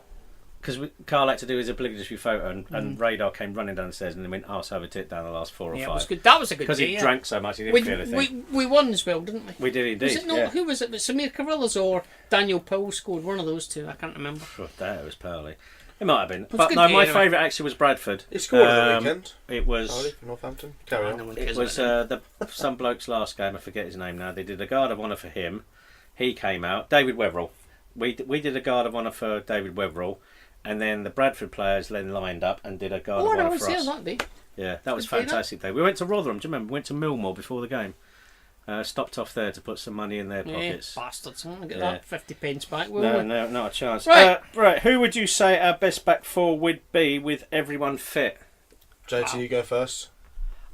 because Carl had to do his obligatory photo, and Radar came running downstairs and then went arse over tit down the last 4 or good. Yeah, 5. it was good. That was a good Because day. he yeah. drank so much he didn't We, feel a thing. we won as well, didn't we? We did indeed. Was it not? Yeah. Who was it? Was Samir Carillas or Daniel Powell scored? One of those two. I can't remember. Oh, that was pearly. It might have been, was a but good no. day My anyway. favourite actually was Bradford. He scored on the weekend. It was. Charlie for Northampton. Carry No on. one It cares was about them. some bloke's last game. I forget his name now. They did a guard of honour for him. He came out. David Wetherell. We did a guard of honour for David Wetherell, and then the Bradford players then lined up and did a guard Oh, of I honour was for there us. that day. Yeah, that was Did you do that? fantastic day. We went to Rotherham. Do you remember? We went to Millmore before the game. Stopped off there to put some money in their Yeah, pockets. bastards. I'm gonna get Yeah. that 50 pence back. Will No, we? no, not a chance. Right. Right. Who would you say our best back four would be with everyone fit? JT, you go first.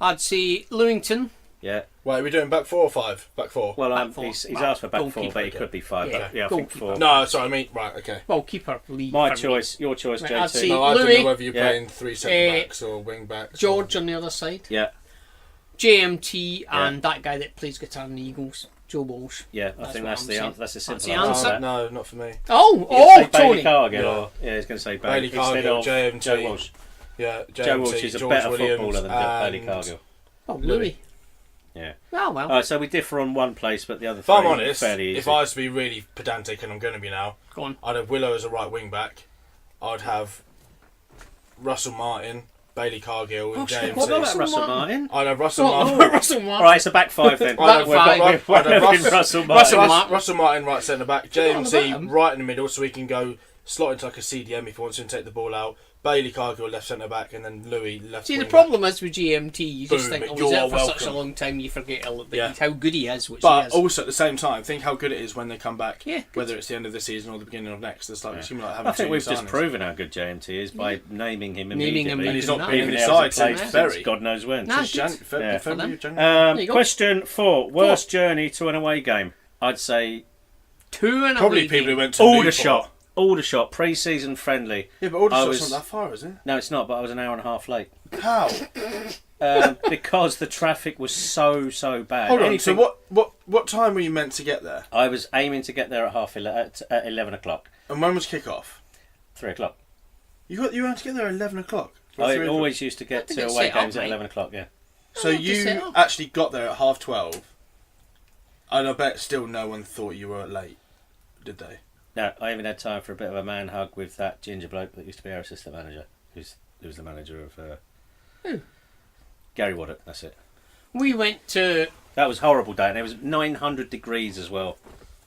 I'd say Lewington. Yeah. Wait, are we doing back 4 or 5? Back 4. Well, Back four. he's asked for back four, Goalkeeper, but he okay. could be 5. Yeah, But yeah, I think goalkeeper. 4. No, sorry, I mean, right, okay. Well, keeper. League My for me. choice. Your choice, Right, JT. I'd say- No, I don't Louis, know whether you're yeah. playing 3 centre backs or wing backs. George on the other side. Yeah. JMT Yeah. and that guy that plays guitar in the Eagles, Joe Walsh. Yeah, I That's think what that's I'm the saying. answer. That's the That's simple the answer. answer. No, not for me. Oh, Bailey Tony. Cargill. Yeah. Or, yeah, he's going to say Bailey. Bailey Cargill, instead of JMT. Joe Walsh. Yeah, Joe Walsh is a George better Williams, footballer than Bailey and- Cargill. Oh, Louis. Yeah. Oh, well. Alright, so we differ on one place, but the other If I'm three honest, fairly easy. if I was to be really pedantic, and I'm going to be now, Go on. I'd have Willow as a right wing back. I'd have Russell Martin, Bailey Cargill, and James. What about Russell Russell Martin? Martin? I'd have Russell Oh, Martin. Russell Martin. Alright, it's a back 5 then. Back five. We're I'd have having Russell Martin. Russell Martin. Russell Martin right centre back. Forgot all about JMT him. right in the middle, so he can go slot into like a CDM if he wants to and take the ball out. Bailey Cargill left centre back, and then Louis left. See, the wing problem is with GMT, you just Boom, think, oh, you're he's out for such a welcome. long time, you forget Yeah. how good he is, which But he is. also at the same time, think how good it is when they come back. Yeah, good. Whether it's the end of the season or the beginning of next. It's like, Yeah. it seems like having I think two we've just signings. proven how good JMT is by naming him Naming immediately. him And he's not Even been now. in the Even side hasn't played since since February. God knows when. Nah, Since good. February, for them. January. There you go. Question 4. Worst journey to an away game? I'd say 2 and a Probably away people who game. went to Aldershot. Aldershot, pre-season friendly. Yeah, but I Aldershot's was- not that far, is it? No, it's not, but I was an hour and a half late. How? Because the traffic was so bad. Hold on. Anything- So what time were you meant to get there? I was aiming to get there at 11 o'clock. And when was kick-off? 3 o'clock. You had to get there at 11 o'clock. Or I 3 o'clock? always used to get I think to it's away set up, games at mate. 11 o'clock, yeah. So Yeah, just set you up. actually got there at 12:30, and I bet still no one thought you were late, did they? No, I even had time for a bit of a man hug with that ginger bloke that used to be our assistant manager, who was the manager of Who? Gary Waddock. That's it. We went to That was a horrible day, and it was 900 degrees as well.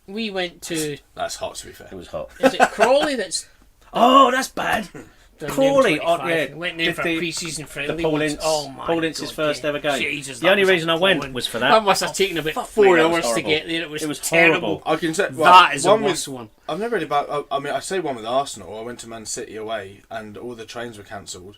That's hot, to be fair. It was hot. is it Crawley that's Oh, that's bad. done Crawley, M25? yeah, Went in for a the- pre-season friendly. Paul once. Ince, Oh my Paul Ince's God, first yeah. ever game. Jesus, The that only was reason I went appalling. was for That that. must have taken about fuck 4 me, that was hours to horrible. get there. It was It was terrible. horrible. I can say That is the one worst with, one. I've never really I mean, I say one with Arsenal. I went to Man City away, and all the trains were cancelled,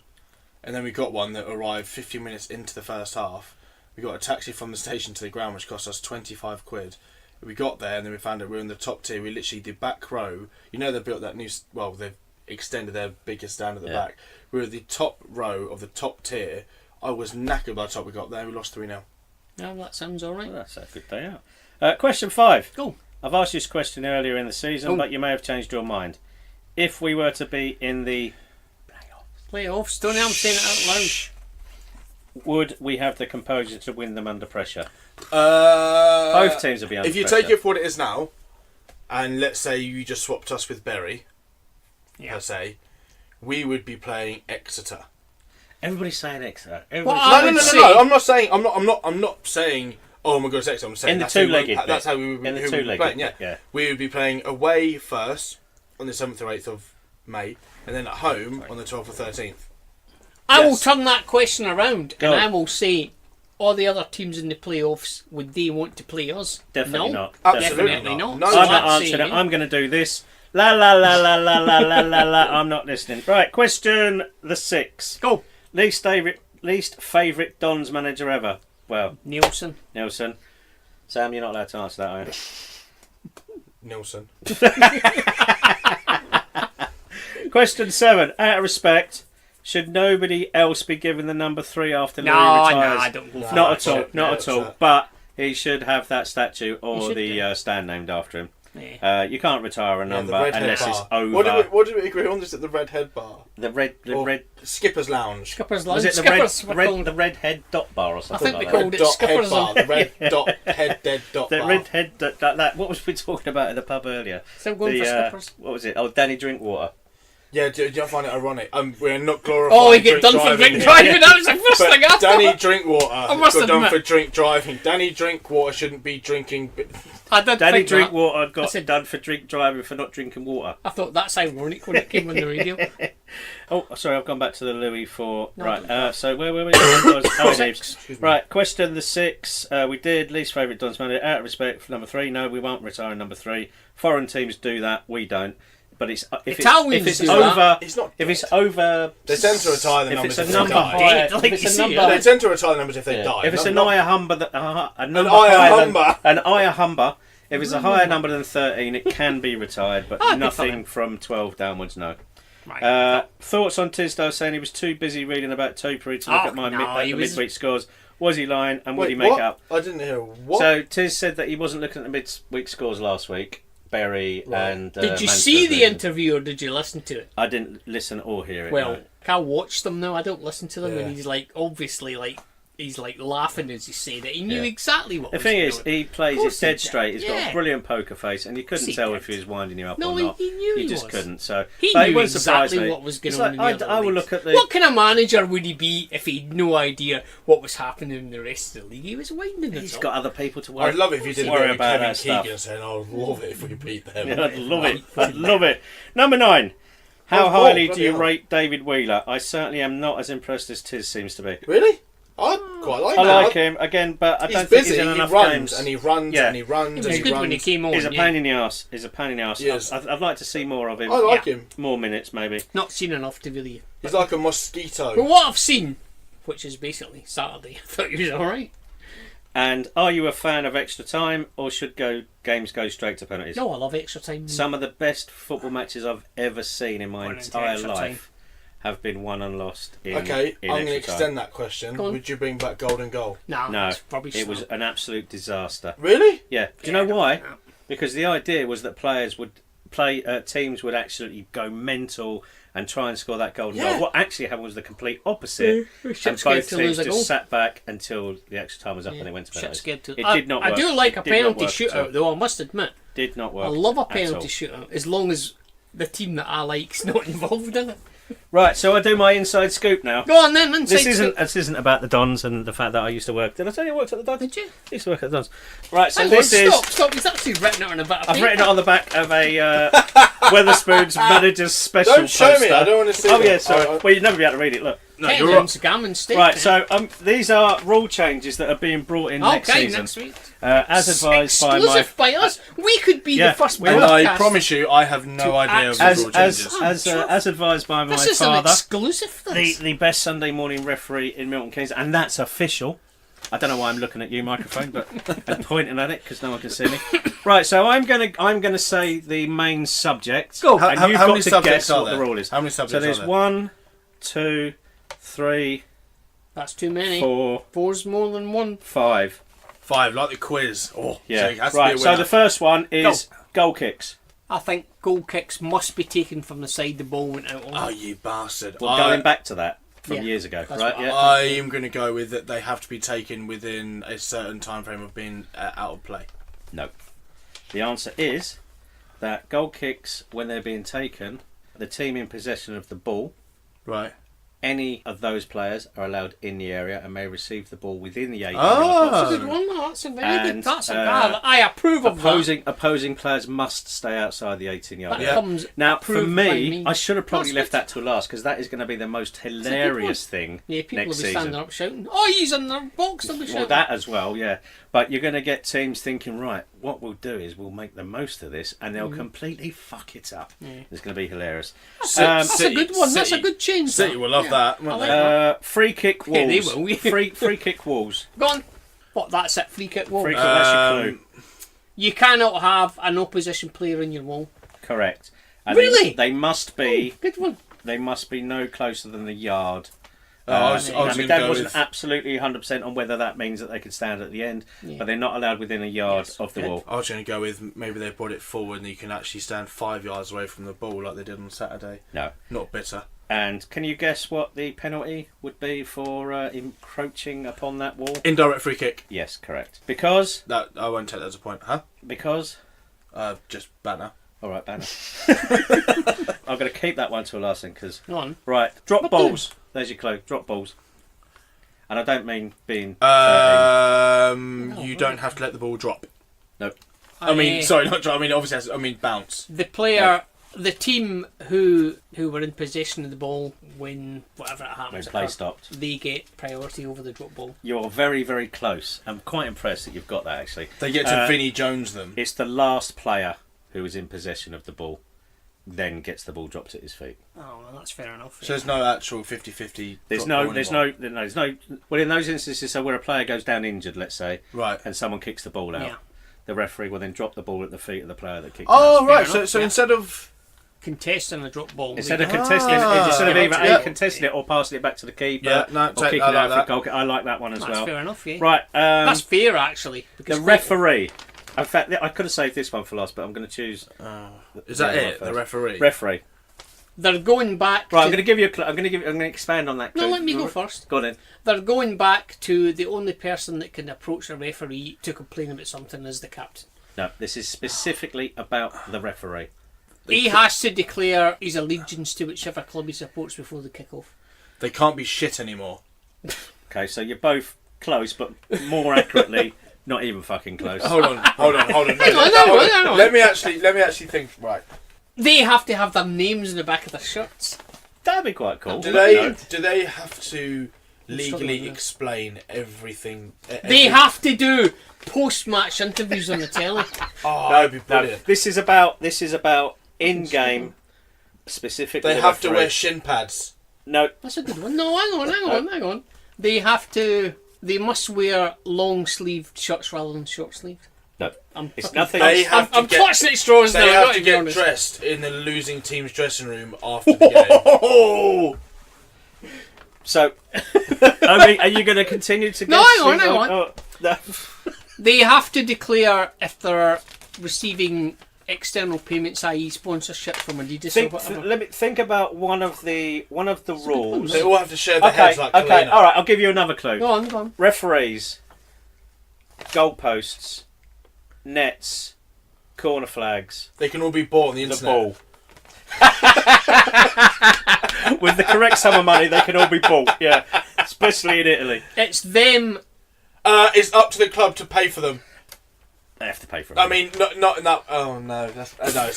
and then we got one that arrived 15 minutes into the first half. We got a taxi from the station to the ground, which cost us 25 quid. We got there, and then we found out we were in the top tier. We literally did back row. You know, they built that new. Well, they've extended their biggest stand at the back. We were the top row of the top tier. I was knackered by the time we got there. We lost 3-0. Yeah, that sounds all right. Well, that's a good day out. Question 5. Go. I've asked you this question earlier in the season, Oh. but you may have changed your mind. if we were to be in the Playoffs. Don't I'm saying it out loud. would we have the composure to win them under pressure? Both teams will be under If you pressure. take it for what it is now, and let's say you just swapped us with Bury, per se, we would be playing Exeter. Everybody's saying Exeter. Well, No. I'm not saying. I'm not saying. Oh my God, it's Exeter. I'm saying In the that's who we- two-legged That's bit. how we would In the who we would be two-legged playing. bit, Yeah. yeah. We would be playing away first on the 7th or 8th of May, and then at home on the 12th or 13th. I will Yes. turn that question around, Go. and I will say, all the other teams in the playoffs, would they want to play us? Definitely no, not. Absolutely Definitely not. not. So I'm not that's answering it. saying I'm going to do this. La la la la la la la la la. I'm not listening. Right, question the 6. Go. Least favourite Dons manager ever? Well, Nielsen. Nelson. Sam, you're not allowed to answer that, are you? Nilsson. Question 7. Out of respect, should nobody else be given the number 3 after Louis retires? I don't go for Not that. at all. Not at all. But he should have that statue or should the do. stand named after him. Yeah. You can't retire a number the redhead unless bar. it's over. What did we agree on? Is it the Redhead Bar? The red. Skipper's Lounge. Skipper's Was Lounge. it Skipper's the redhead dot bar or something think like they that? called it Dot Skipper's Head Bar. Lounge. The red dot head dead dot The bar. redhead that what was we talking about in the pub earlier? Still going for Skippers. What was it? Oh, Danny Drinkwater. Yeah, do you find it ironic? We're not glorifying. Oh, he get done for drink here. driving. That was the first thing I thought. Danny Drinkwater must got done admit. for drink driving. Danny Drinkwater shouldn't be drinking. I did Danny think that. Drinkwater I got said- done for drink driving for not drinking water. I thought that's ironic when it came on the radio. Oh, sorry, I've gone back to the Louis for No, right. So where were we? Oh, Six. right. Question the 6. We did least favourite Dons manager. Out of respect for number 3. No, we won't retire number 3. Foreign teams do that. We don't. But it's if Italians it's do over. that. It's not If it's dead. over. They tend to retire the if numbers it's if a they number die. higher, Dead, like if it's you a see number, it. They tend to retire the numbers if they yeah. die. If it's a Not- higher number, a number higher higher humber. than an higher humber. If it's a higher number than 13, it can be retired, but That'd be nothing fine. from 12 downwards. No. Right. Thoughts on Tisdale saying he was too busy reading about Topiary to look Oh, at my no, he was- midweek scores? Was he lying, and would Wait, he make what? up? I didn't hear what. So Tiz said that he wasn't looking at the midweek scores last week. Berry Right. and Did you Mansfield see the didn't. interview or did you listen to it? I didn't listen or hear it. Well, no. I watch them now. I don't listen to them, Yeah. and he's like obviously like he's like laughing as he said it. He knew Yeah. exactly what. The was thing going is, on. he plays Of it course he dead did. straight. He's got Yeah. a brilliant poker face, and you couldn't he tell did. if he was winding you up No, or he- not. he knew You he just was. couldn't. So He but it knew wouldn't surprise exactly me. what was going It's on. like, in the I other will leagues. look at the. What kind of manager would he be if he had no idea what was happening in the rest of the league? He was winding us He's up. got other people to worry. I'd love it if you did a worry bit of about Kevin that stuff. Keegan saying, "I'd love it if we beat them." Yeah, I'd love it. I'd love it. Number 9. How Oh, highly do bloody you hell. rate David Wheeler? I certainly am not as impressed as Tiz seems to be. Really? I quite like I that. like him again, but I He's don't think busy. he's in He enough runs games. and he runs Yeah. and he runs He and was he good runs. when he came on. He's a yeah. pain in the arse. He's a pain in the arse. Yes. I'd like to see more of him. I like Yeah. him. More minutes, maybe. Not seen enough to really. He's like a mosquito. But what I've seen, which is basically Saturday, I thought he was all right. And are you a fan of extra time, or should games go straight to penalties? No, I love extra time. Some of the best football matches I've ever seen in my Won into entire extra life time. have been won and lost in Okay, in I'm going to extra time. extend that question. Go on. Would you bring back golden goal? No, it's probably it was an absolute disaster. Really? Yeah. Do you know why? Yeah. Because the idea was that players would teams would actually go mental and try and score that golden Yeah. goal. What actually happened was the complete opposite, and Shit scared both to teams lose a just goal. sat back until the extra time was up Yeah. and they went to Shit penalties. scared to. It I, did not I work. do like a It did not penalty work at shootout, all. though. I must admit, Did not work. I love a at penalty all. shootout as long as the team that I like's not involved in it. Right, so I do my inside scoop now. Go on then, This isn't about the Dons and the fact that I used to work. Did I tell you I worked at the Dons? Did you? I used to work at the Dons. Right, so Hang this on, is. Stop. He's actually written it on a bit of I've paper. written it on the back of a Weatherspoons Manager's Special Don't show poster. me. I don't want to see Oh that. yeah, sorry. I- Well, you'd never be able to read it. Look. No, you're Kettle's gammon steak. Right, so these are rule changes that are being brought in next okay, season, next week. as advised by my. Exclusive by us. We could be Yeah, the first And I podcast. promise you, I have no To idea of the As rule changes. as advised by my This is an father, exclusive. This. the best Sunday morning referee in Milton Keynes, and that's official. I don't know why I'm looking at you, microphone, but I'm pointing at it because no one can see me. Right, so I'm gonna say the main subject. Go. And you've how got many to subjects guess are what there? the rule is. How many So subjects there's are there? 1, 2, 3, That's too many. 4, Four's more than one. 5. 5, like the quiz. Oh, Yeah. so it has to Right. be a So winner. the first one is goal kicks. I think goal kicks must be taken from the side the ball went out on. Oh, you bastard! Well, going back to that from years ago, That's right? what Yeah. I am going to go with that. They have to be taken within a certain time frame of being out of play. No. The answer is that goal kicks, when they're being taken, the team in possession of the ball, Right. any of those players are allowed in the area and may receive the ball within the 18 Oh. yard That's box. a good one. That's a very And, good. That's a uh, I approve of that. Opposing players must stay outside the 18 yard That box. comes Now, for approved by me, I should have probably That's left good. that to last because that is going to be the most a good hilarious thing Yeah, people will next be standing season. up shouting, "Oh, he's in the box!" They'll be shouting. Well, that as well, yeah. But you're going to get teams thinking, right, what we'll do is we'll make the most of this and they'll completely fuck it up. Yeah. It's going to be hilarious. That's a good one. That's a good change. City that. will love that. I Won't like they? that. Free kick Yeah, they walls. will. free kick walls. Go on. What? That's it. Free kick wall. Free kick, that's your clue. You cannot have an opposition player in your wall. Correct. And Really? They must be. Good one. They must be no closer than the yard. I was Now, going my to dad go wasn't with. absolutely 100% on whether that means that they can stand at the end, Yeah. but they're not allowed within a yard Yes. of the Good. wall. I was going to go with maybe they brought it forward and you can actually stand 5 yards away from the ball like they did on Saturday. No. Not bitter. And can you guess what the penalty would be for encroaching upon that wall? Indirect free kick. Yes, correct. Because That I won't take that as a point. Huh? Just banner. all right, Banner. I'm going to keep that one to a last thing because Go on. right, drop What balls. There's your clue. Drop balls. And I don't mean being. You don't have to let the ball drop. Nope. I mean, sorry, not drop. I mean, obviously, I mean bounce. the player, the team who were in possession of the ball when whatever it When happens, play stopped. they get priority over the drop ball. You're very, very close. I'm quite impressed that you've got that actually. They get to Vinnie Jones them. It's the last player who is in possession of the ball, then gets the ball dropped at his feet. Oh, well, that's fair enough. So there's no actual 50-50. There's drop no. Well, in those instances, so where a player goes down injured, let's say, Right. and someone kicks the ball out, Yeah. the referee will then drop the ball at the feet of the player that kicked. Oh, it. right. Fair So enough, instead of Contesting a drop ball. Instead they of go, contesting, instead of either yeah. contesting it or passing it back to the keeper, Yeah, no, or take- kicking I it like out that. for goal kick, I like that one as that's well. fair enough, yeah. Right, That's fair, actually. because the referee. In fact, I could have saved this one for last, but I'm going to choose. is that Yeah, it? The referee. Referee. They're going back. Right, to, I'm going to give you a clue. I'm going to expand on that. No, clue. let me go first. Go on then. They're going back to the only person that can approach a referee to complain about something is the captain. No, this is specifically about the referee. He has to declare his allegiance to whichever club he supports before the kick-off. They can't be shit anymore. Okay, so you're both close, but more accurately, not even fucking close. Hold on. Hang on. Let me actually think. Right. They have to have their names in the back of their shirts. That'd be quite cool. Do wouldn't they have to legally struggling, yeah. explain everything? They have to do post-match interviews on the telly. Oh, that'd be No, brilliant. this is about in-game, specifically. They the have to referee. wear shin pads. No, That's a good one. No, hang on. They must wear long-sleeved shirts rather than short-sleeved. no. I'm It's fucking- nothing. They have I'm to clutching at straws now. They I've have got to be get honest. dressed in the losing team's dressing room after the game. Oh! So, I mean, are you going to continue to? No, guess hang on. Oh, no. They have to declare if they're receiving external payments, i.e., sponsorship from Adidas or whatever. Let me think about one of the rules. They all have to share their Okay, heads like okay, Kalina. all right. I'll give you another clue. Go on. Referees, goalposts, nets, corner flags, They can all be bought on the the internet. ball. With the correct sum of money, they can all be bought. Yeah, especially in Italy. It's them. It's up to the club to pay for them. They have to pay for it. I mean, not. Oh no, that's no.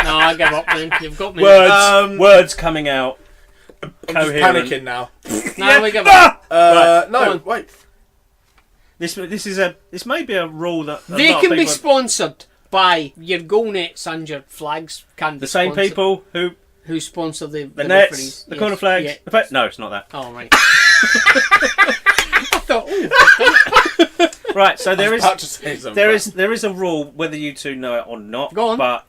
No, I give up, man. You've got me. words coming out. I'm just Coherent. panicking now. No, we give up. Right, No, go on. wait. This may be a rule that a They lot of can be people- sponsored by your goal nets and your flags. Can be the same sponsored. people who sponsor the the nets, referees. the Yes. corner flags. Yeah. No, it's not that. Oh right. I thought, oh, Right, so there is About to say something. there is a rule whether you two know it or not. Go on. But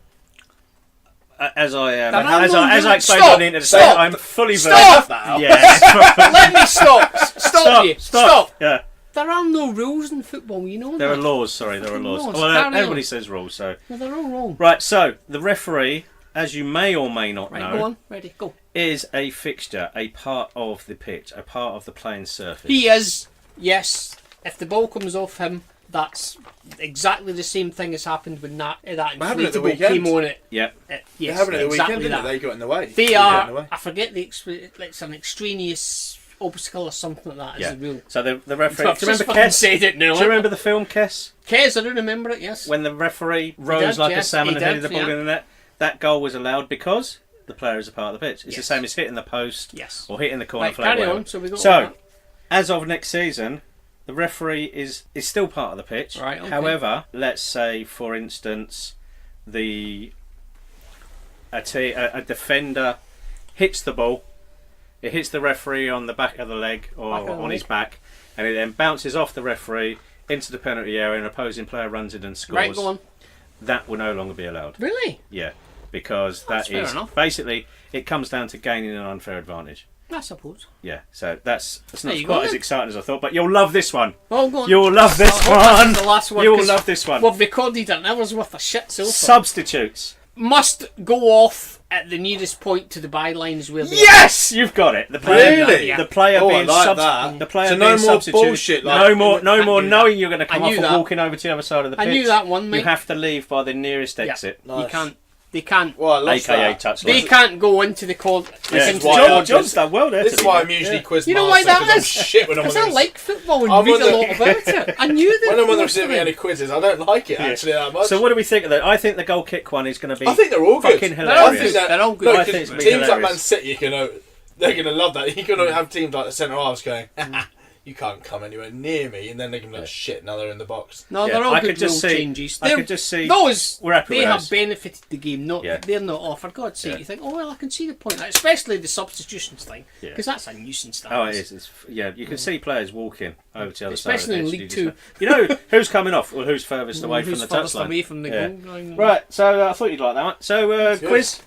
as I Now, how as long I do- explained Stop, on the internet, stop, I'm fully stop. versed. Yeah. let me stop. Stop you. Stop. Yeah. There are no rules in football, you know. There that. are laws. Sorry, there are laws. Laws, Well, carry everybody on. says rules. So No, they're all wrong. right. So the referee, as you may or may not Right, know, go on. Ready, go. is a fixture, a part of the pitch, a part of the playing surface. He is, yes. If the ball comes off him, that's exactly the same thing as happened when that happened at the inflatable weekend. came on it. Yep. Yes, They happened at the exactly weekend, didn't that. they? They got in the way. They got in the are. way. I forget it's an extraneous obstacle or something like that. Yeah. Is the rule. So the referee. I've Do you just remember fucking Kes? said it now. Do you remember the film Kes? Kes, I do remember it. Yes. When the referee rose did, like a yes, salmon he and headed did, the ball yeah. in the net, that goal was allowed because the player is a part of the pitch. It's the Yes. same as hitting the post Yes. or hitting the corner Right, flag. carry whatever. on. So we got all So, that. as of next season, the referee is still part of the pitch. Right, okay. However, let's say, for instance, a defender hits the ball. It hits the referee on the back of the leg or Back of the on leg. his back, and it then bounces off the referee into the penalty area, and an opposing player runs in and scores. Right, go on. That will no longer be allowed. Really? Yeah, because That's that fair is enough. basically it comes down to gaining an unfair advantage. I suppose. Yeah, so it's There not you go quite as then. exciting as I thought, but you'll love this one. Oh, go on. You'll love this I hope one. this is the last one. You'll 'cause love this one. We've recorded an hour's worth of shit so far. Substitutes. Must go off at the nearest point to the bylines where they Yes, you've got it. The player, Really? the player Oh, I being like that. the player So being no more substituted. bullshit, like- no more I knew knowing that. you're going to come I off knew and that. walking over to the other side of the I pitch. knew that one, mate. You have to leave by the nearest Yeah. exit, Nice. You can't. They can't. Well, I love aka that. touchline. They can't go into the cold. Yeah, into the why cold- I'm- John's done well there. This is to why be I'm usually fair. quiz You know why master, that 'cause is? I'm shit when I'm on Because I the like football and I'm read on a the- lot about it. I knew that. When I'm on the most of receiving end them. of quizzes, I don't like it Yeah. actually that much. So what do we think of that? I think the goal kick one is going to be I think they're all good. fucking They're all hilarious. good. They're all good. No, I 'cause think it's gonna be teams like hilarious. Man City, they're going to love that. You're going to have teams like the centre halves going, you can't come anywhere near me, and then they can be like, shit, now they're in the box. No, Yeah, they're all I good could just rule see- changes. I They're- could just see- those. we're happy They with have those. benefited the game. Not Yeah. they're not. Oh, for God's sake! Yeah. You think, oh well, I can see the point. Especially the substitutions thing, Yeah. because that's a nuisance. That Oh, it is. You can see players walking over to the other Especially side in of the League pitch. You know who's coming off or who's furthest away Who's from the furthest touchline. away from the Yeah. goal line? Right, so I thought you'd like that one. So good. quiz.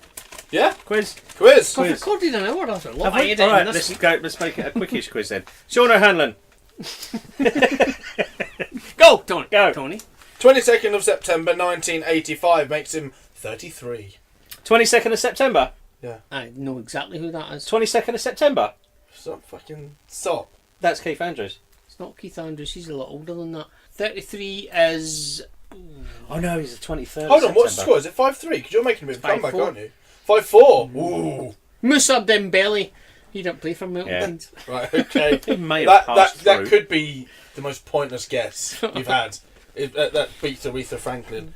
Yeah? Quiz. Quiz. I've recorded an hour. That's a lot. Have I we? edited All right, this let's week. go. Let's make it a quickish quiz then. Sean O'Hanlon. Go, Tony. Go. Tony. 22nd of September 1985 makes him 33. 22nd of September. I know exactly who that is. 22nd of September. Stop. That's Keith Andrews. It's not Keith Andrews. He's a lot older than that. 33 is. Oh no, he's the 23rd. Hold of on, what's the September. score? Is it 5-3? Because you're making a bit of a comeback, 5-4. aren't you? 5-4. Ooh. Musa Dembele. He didn't play for Milton Yeah. Keynes. Right, okay. He may that have passed that through. could be the most pointless guess you've had. That beats Aretha Franklin.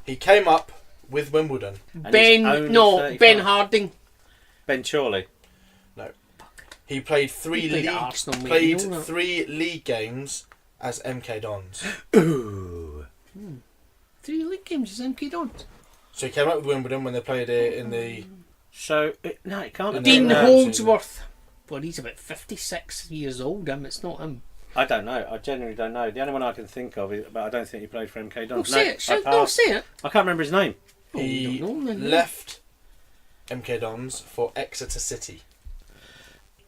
He came up with Wimbledon. And he's Ben. only No, 35. Ben Harding. Ben Chorley. No. He played three He played at league Arsenal, mate, played you know that. 3 league games as MK Dons. Ooh. 3 league games as MK Dons. So he came up with Wimbledon when they played it in the. So no, it can't. No, be. Dean no, Holdsworth. Well, he's about 56 years old. It's not him. I don't know. I genuinely don't know. The only one I can think of, is, but I don't think he played for MK No, Dons. say it. I No, pass. say it. I can't remember his name. Oh, He you don't know, then. left MK Dons for Exeter City.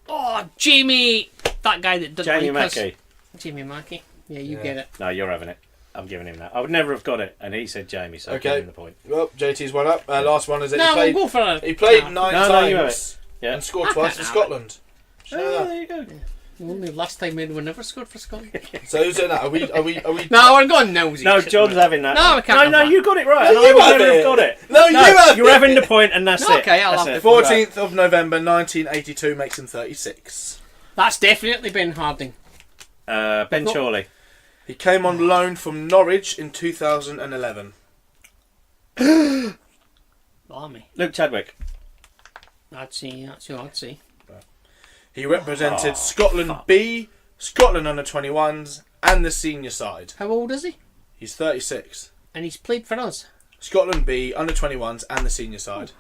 Oh, Jamie. That guy that didn't Jamie like us. Mackey. Jamie Mackey. Yeah, you Yeah. get it. No, you're having it. I'm giving him that. I would never have got it, and he said Jamie, so I Okay. give him the point. Well, JT's one up. Last one is that No, he we'll played. go for it. He played No. 9 No, you have times Yeah. and scored I twice can't for have Scotland. So, Oh, there you go. The only last time anyone ever scored for Scotland. so who's doing that? Are we? No, we're going nosy. No, Shit, John's right. having that. No, I can't have No, that. you got it right. No, and you I would have never it. have got it. No, you have You're it. having the point, and that's No, it. okay, I'll That's have it. it. 14th of November 1982 makes him 36. That's definitely Ben Harding. Ben Not- Chorley. He came on loan from Norwich in 2011. Blimey. Luke Chadwick. That's who I'd say. He represented Scotland B, Scotland under 21s, and the senior side. How old is he? He's 36. And he's played for us. Scotland B, under 21s, and the senior side.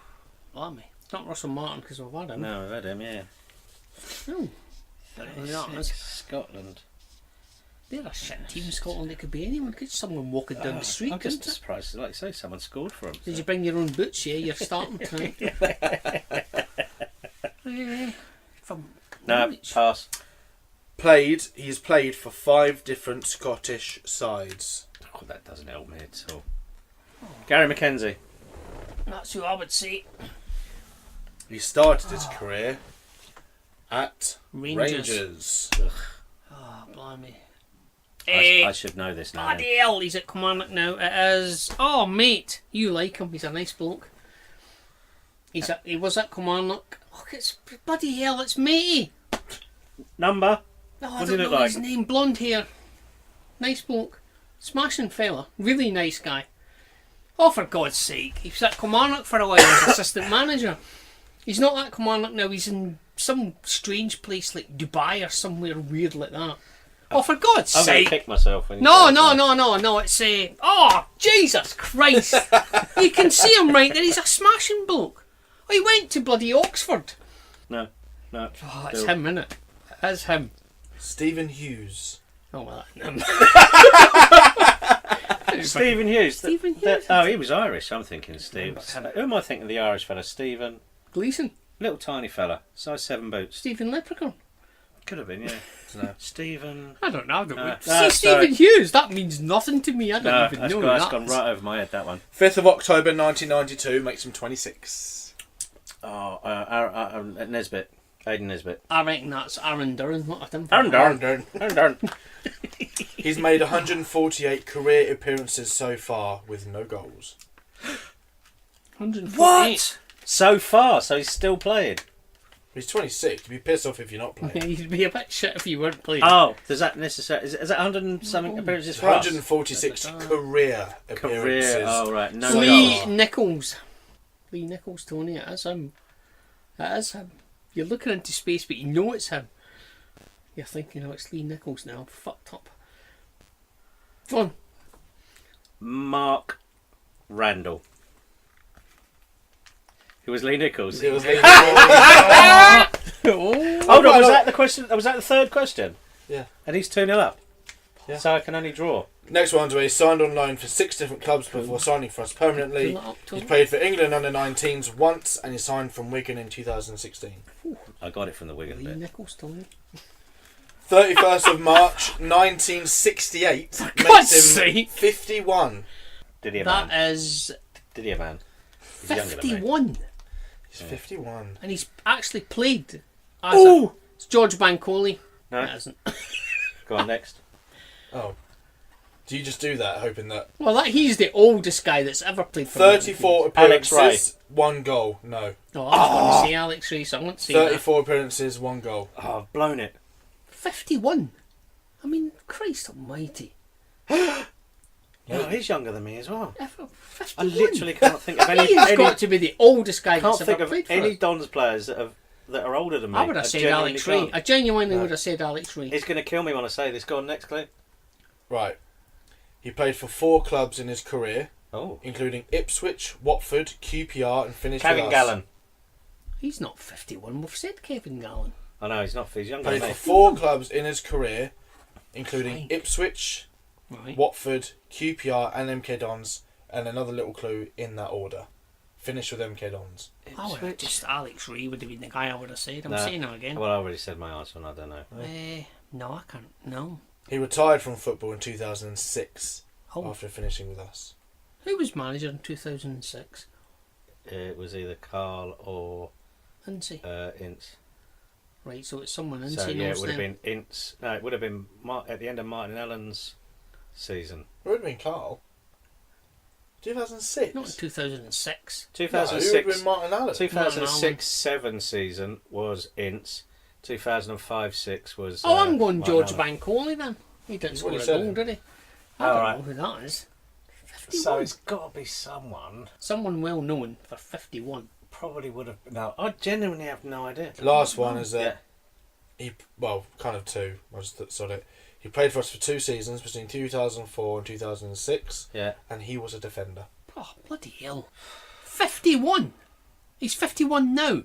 Blimey. It's not Russell Martin because we've had him. No, I've had him, yeah. Oh, 36, Scotland. they're a shit team, Scotland. It could be anyone. Could someone walking down the street. I'm just couldn't it? surprised. Like you say, someone scored for him. Did you bring your own boots? Yeah, you're starting tonight. From No, Norwich. pass. He's played for 5 different Scottish sides. Oh, that doesn't help me at all. Gary McKenzie. That's who I would say. He started his career at Rangers. Rangers. Oh, blimey. I should know this now. Bloody hell, he's at Kilmarnock now. It is... Oh, mate, you like him. He's a nice bloke. He was at Kilmarnock. Oh, it's... Bloody hell, it's matey. Number? Oh, What I does he don't look know like? his name. Blonde hair. Nice bloke. Smashing fella. Really nice guy. Oh, for God's sake. He was at Kilmarnock for a while as assistant manager. He's not at Kilmarnock now. He's in some strange place like Dubai or somewhere weird like that. Oh, for God's I'm going sake. to kick myself. When you No, say no. It's oh, Jesus Christ. You can see him right there. He's a smashing bloke. Oh, he went to bloody Oxford. No. Oh, it's Still. him, innit? It is him. Stephen Hughes. Oh, well, him. Stephen Hughes. Stephen Hughes. He was Irish. I'm thinking Steve. Who am I thinking? The Irish fella, Stephen. Gleeson. Little tiny fella, size 7 boots. Stephen Leprechaun. Could have been, yeah. No. Stephen. I don't know. No, See, sorry. Stephen Hughes, that means nothing to me. I don't No, even that's know gone, who that's that gone is. right over my head, that one. 5th of October 1992 makes him 26. Oh, Nesbitt. Aidan Nesbitt. I reckon that's Aaron Durran. What I've done for Aaron him. Durran. Aaron Durran. He's made 148 career appearances so far with no goals. 148. What? So far, so he's still playing. He's 26. You'd be pissed off if you're not playing. Yeah, you'd be a bit shit if you weren't playing. Oh, does that necessarily... Is that 100 and something appearances for us? 146 career appearances. Career, oh right, no Lee goals. Nichols. Lee Nichols, Tony. It is him. It is him. You're looking into space, but you know it's him. You're thinking, oh, it's Lee Nichols now. I'm fucked up. Go on. Mark Randall. It was Lee Nichols. It was Lee Oh. Hold on, was that the question? Was that the third question? Yeah. And he's 2-0 up. Yeah. So I can only draw. Next one's where he signed on loan for 6 different clubs before signing for us permanently. Pull it up, Tony. He's played for England under-19s once and he signed from Wigan in 2016. I got it from the Wigan Lee bit. Nichols, Tony. 31st of March 1968 God's makes him sake. 51. Did he a man? That is Did he a man? He's younger than me. 51. He's 51. And he's actually played as Ooh! it's George Bancoli. No? It isn't. Go on, next. Oh. Do you just do that hoping that... Well, he's the oldest guy that's ever played for 34 Alex appearances, 1 goal. No. No, I was going to say Alex Ray, so I won't say 34 appearances, 1 goal. Oh, I've blown it. that. 51. I mean, Christ almighty. No, he's younger than me as well. 51. I literally can't think of any. He's got to be the oldest guy Can't that's think ever of played for any us. Dons players that are older than me. I would have said genuinely Alex Ray. can't. I genuinely would have said Alex Ray. He's going to kill me when I say this. Go on, next clip. Right. He played for 4 clubs in his career, Oh, including Ipswich, Watford, QPR, and finished Kevin with us. Gallen. He's not 51. We've said Kevin Gallen. I know he's not. He's younger Played than for me. 4 clubs in his career, including Fine. Ipswich, Right. Watford, QPR, and MK Dons, and another little clue in that order. Finished with MK Dons. I would have just Alex Ray would have been the guy I would have said. I'm No. saying him again. Well, I already said my answer, and I don't know. No, I can't. No. He retired from football in 2006 Oh, after finishing with us. who was manager in 2006? It was either Carl or Lindsay. Ince. Right, so it's someone in So yeah, it would have them. been Ince. No, it would have been at the end of Martin Allen's season. It would have been Carl. 2006? Not in 2006. No, it would have 2006. been Martin Allen. 2006-7 season was Ince. 2005-6 was. Oh, I'm going Martin George Allen. Bancoli then. He didn't He's score already a said goal, him. did he? I All don't right. know who that is. 51. So it's got to be someone. Someone well known for 51. Probably would have. No, I genuinely have no idea. Last one is Yeah. he, well, kind of 2. I just sort it. He played for us for 2 seasons between 2004 and 2006, Yeah. and he was a defender. Oh, bloody hell. 51! He's 51 now.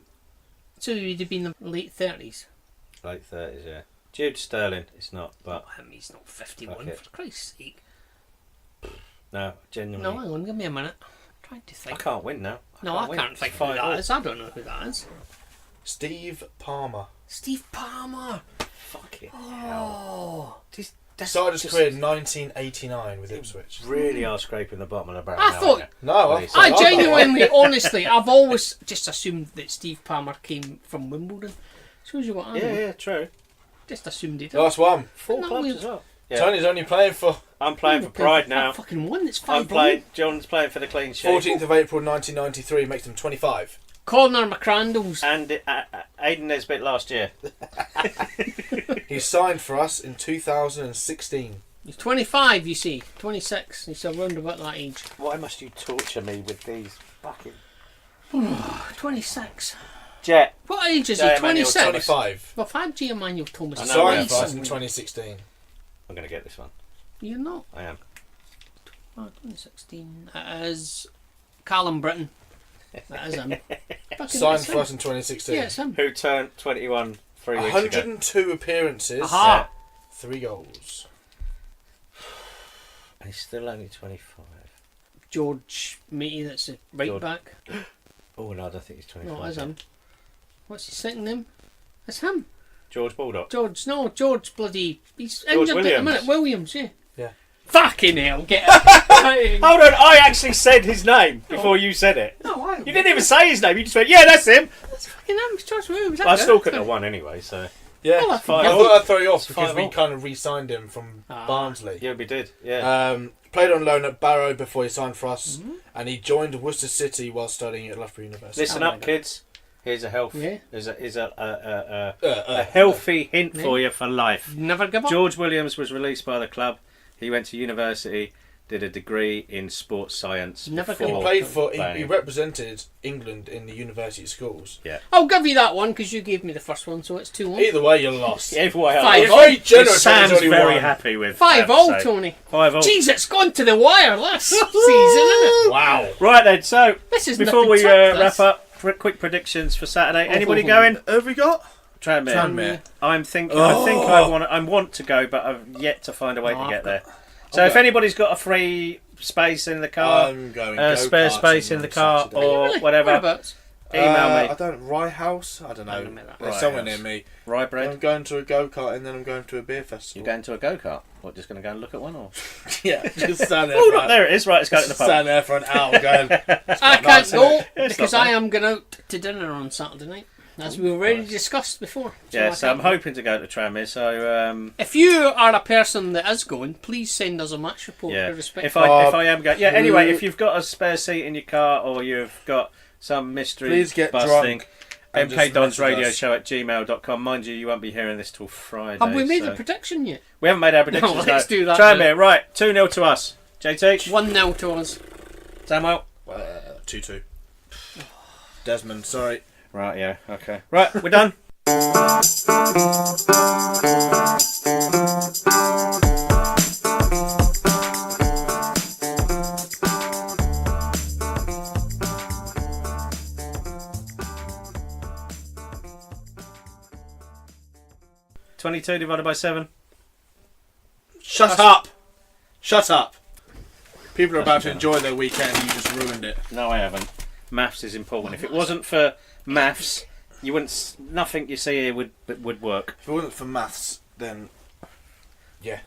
So he'd have been in the late 30s. Late 30s, yeah. Jude Sterling, it's not, but Oh, he's not 51, Okay. for Christ's sake. no, genuinely. No, hang on, give me a minute. I'm trying to I think. can't win now. No, I win. can't think It's who that 5-all. is. I don't know who that is. Steve Palmer. Steve Palmer. Fucking hell. Started his career in 1989 with Ipswich. Really are scraping the bottom of the barrel. I now, thought- aren't No, I genuinely, honestly, I've always just assumed that Steve Palmer came from Wimbledon. Shows you what I you? know. Yeah, true. Just assumed he did. Last one. 4 No, clubs we- as well. Yeah. Tony's only playing for I'm playing for Pride now. I fucking won. It's I'm 5-1. playing. John's playing for the clean sheet. 14th of April 1993, makes him 25. Connor McCrandles. And Aidan Nesbitt last year. He signed for us in 2016. He's 25, you see. 26. He's around about that age. Why must you torture me with these fucking 26. Jet? What age is J. he? Emmanuel, 26. 25. Well, I've had G. Emmanuel Thomas. I know, Signed yeah. for us in 2016. I'm going to get this one. You're not. I am. Oh, 2016. That is Callum Britton. That is him. Fucking Signed it's for him. us in 2016. Yeah, it's him. Who turned 21 3 weeks ago? 102 appearances. Aha. 3 goals. And he's still only 25. George Meaty, that's a right George- back. Oh no, I don't think he's 25. No, it is him. What's his second name? It's him. George Baldock. George bloody... He's George injured at the Williams. minute. Williams, yeah. Yeah. Fucking hell, get it. Hold on, I actually said his name before you said it. No, I You didn't even say his name, you just went, yeah, that's him. That's fucking him. It's George Williams. I still couldn't have won anyway, so. Yeah. Well, I I think- thought I'd throw you off because 5-0. we kind of re-signed him from Barnsley. Yeah, we did, yeah. Played on loan at Barrow before he signed for us, and he joined Worcester City while studying at Loughborough University. Listen up, kids. Here's a health. Yeah. Here's a healthy hint for you for life. Never give up. George Williams was released by the club. He went to university, did a degree in sports science. Never He give up. played for. He playing. represented England in the university schools. I'll give you that one because you gave me the first one, so it's 2-1. Either way, you lost. Everyone else. 5-0. You're very generous. Sam's that he's only very won. happy with 5-0, Tony. 5-0. Jeez, it's gone to the wire last season, isn't it? Wow. Right then, so This is before nothing we to wrap up, quick predictions for Saturday. Anybody going? Who have we got? Tranmere. Tranmere. I'm thinking. I think I want to go, but I've yet to find a way to get there. So if anybody's got a free space in the car, I'm going spare space in the car, or Really? whatever, Whereabouts? email I me. don't. Rye House. I don't know. I don't know that. There's Rye somewhere House. near me. Rye I'm bread. going to a go-kart and then I'm going to a beer festival. You're going to a go kart. What? Just going to go and look at one, or? Yeah, just stand there. Oh, for look, there it is. Right, let's go to the pub. Stand there for an hour going. I can't nice, go It's because not I am going out to dinner on Saturday night, as we already discussed before. Yeah, I so I'm can't go. hoping to go to Tranmere. So If you are a person that is going, please send us a match report. yeah, with respect. if I am going, yeah. Anyway, if you've got a spare seat in your car, or you've got some mystery Please get busting, drunk and MK just Don's message radio us. show at gmail.com. Mind you, you won't be hearing this till Friday. Have we made so- the prediction yet? We haven't made our predictions. No, let's do that Tranmere, right? 2-0 to us. JT, 1-0 to us. Samuel. 2-2. Desmond, sorry. Right, yeah, okay. Right, we're done. $22 divided by 7. Shut up! Shut up! People are about to enjoy their weekend. You just ruined it. No, I haven't. Maths is important. If it wasn't for maths, you wouldn't. Nothing you see here would work. If it wasn't for maths, then yeah.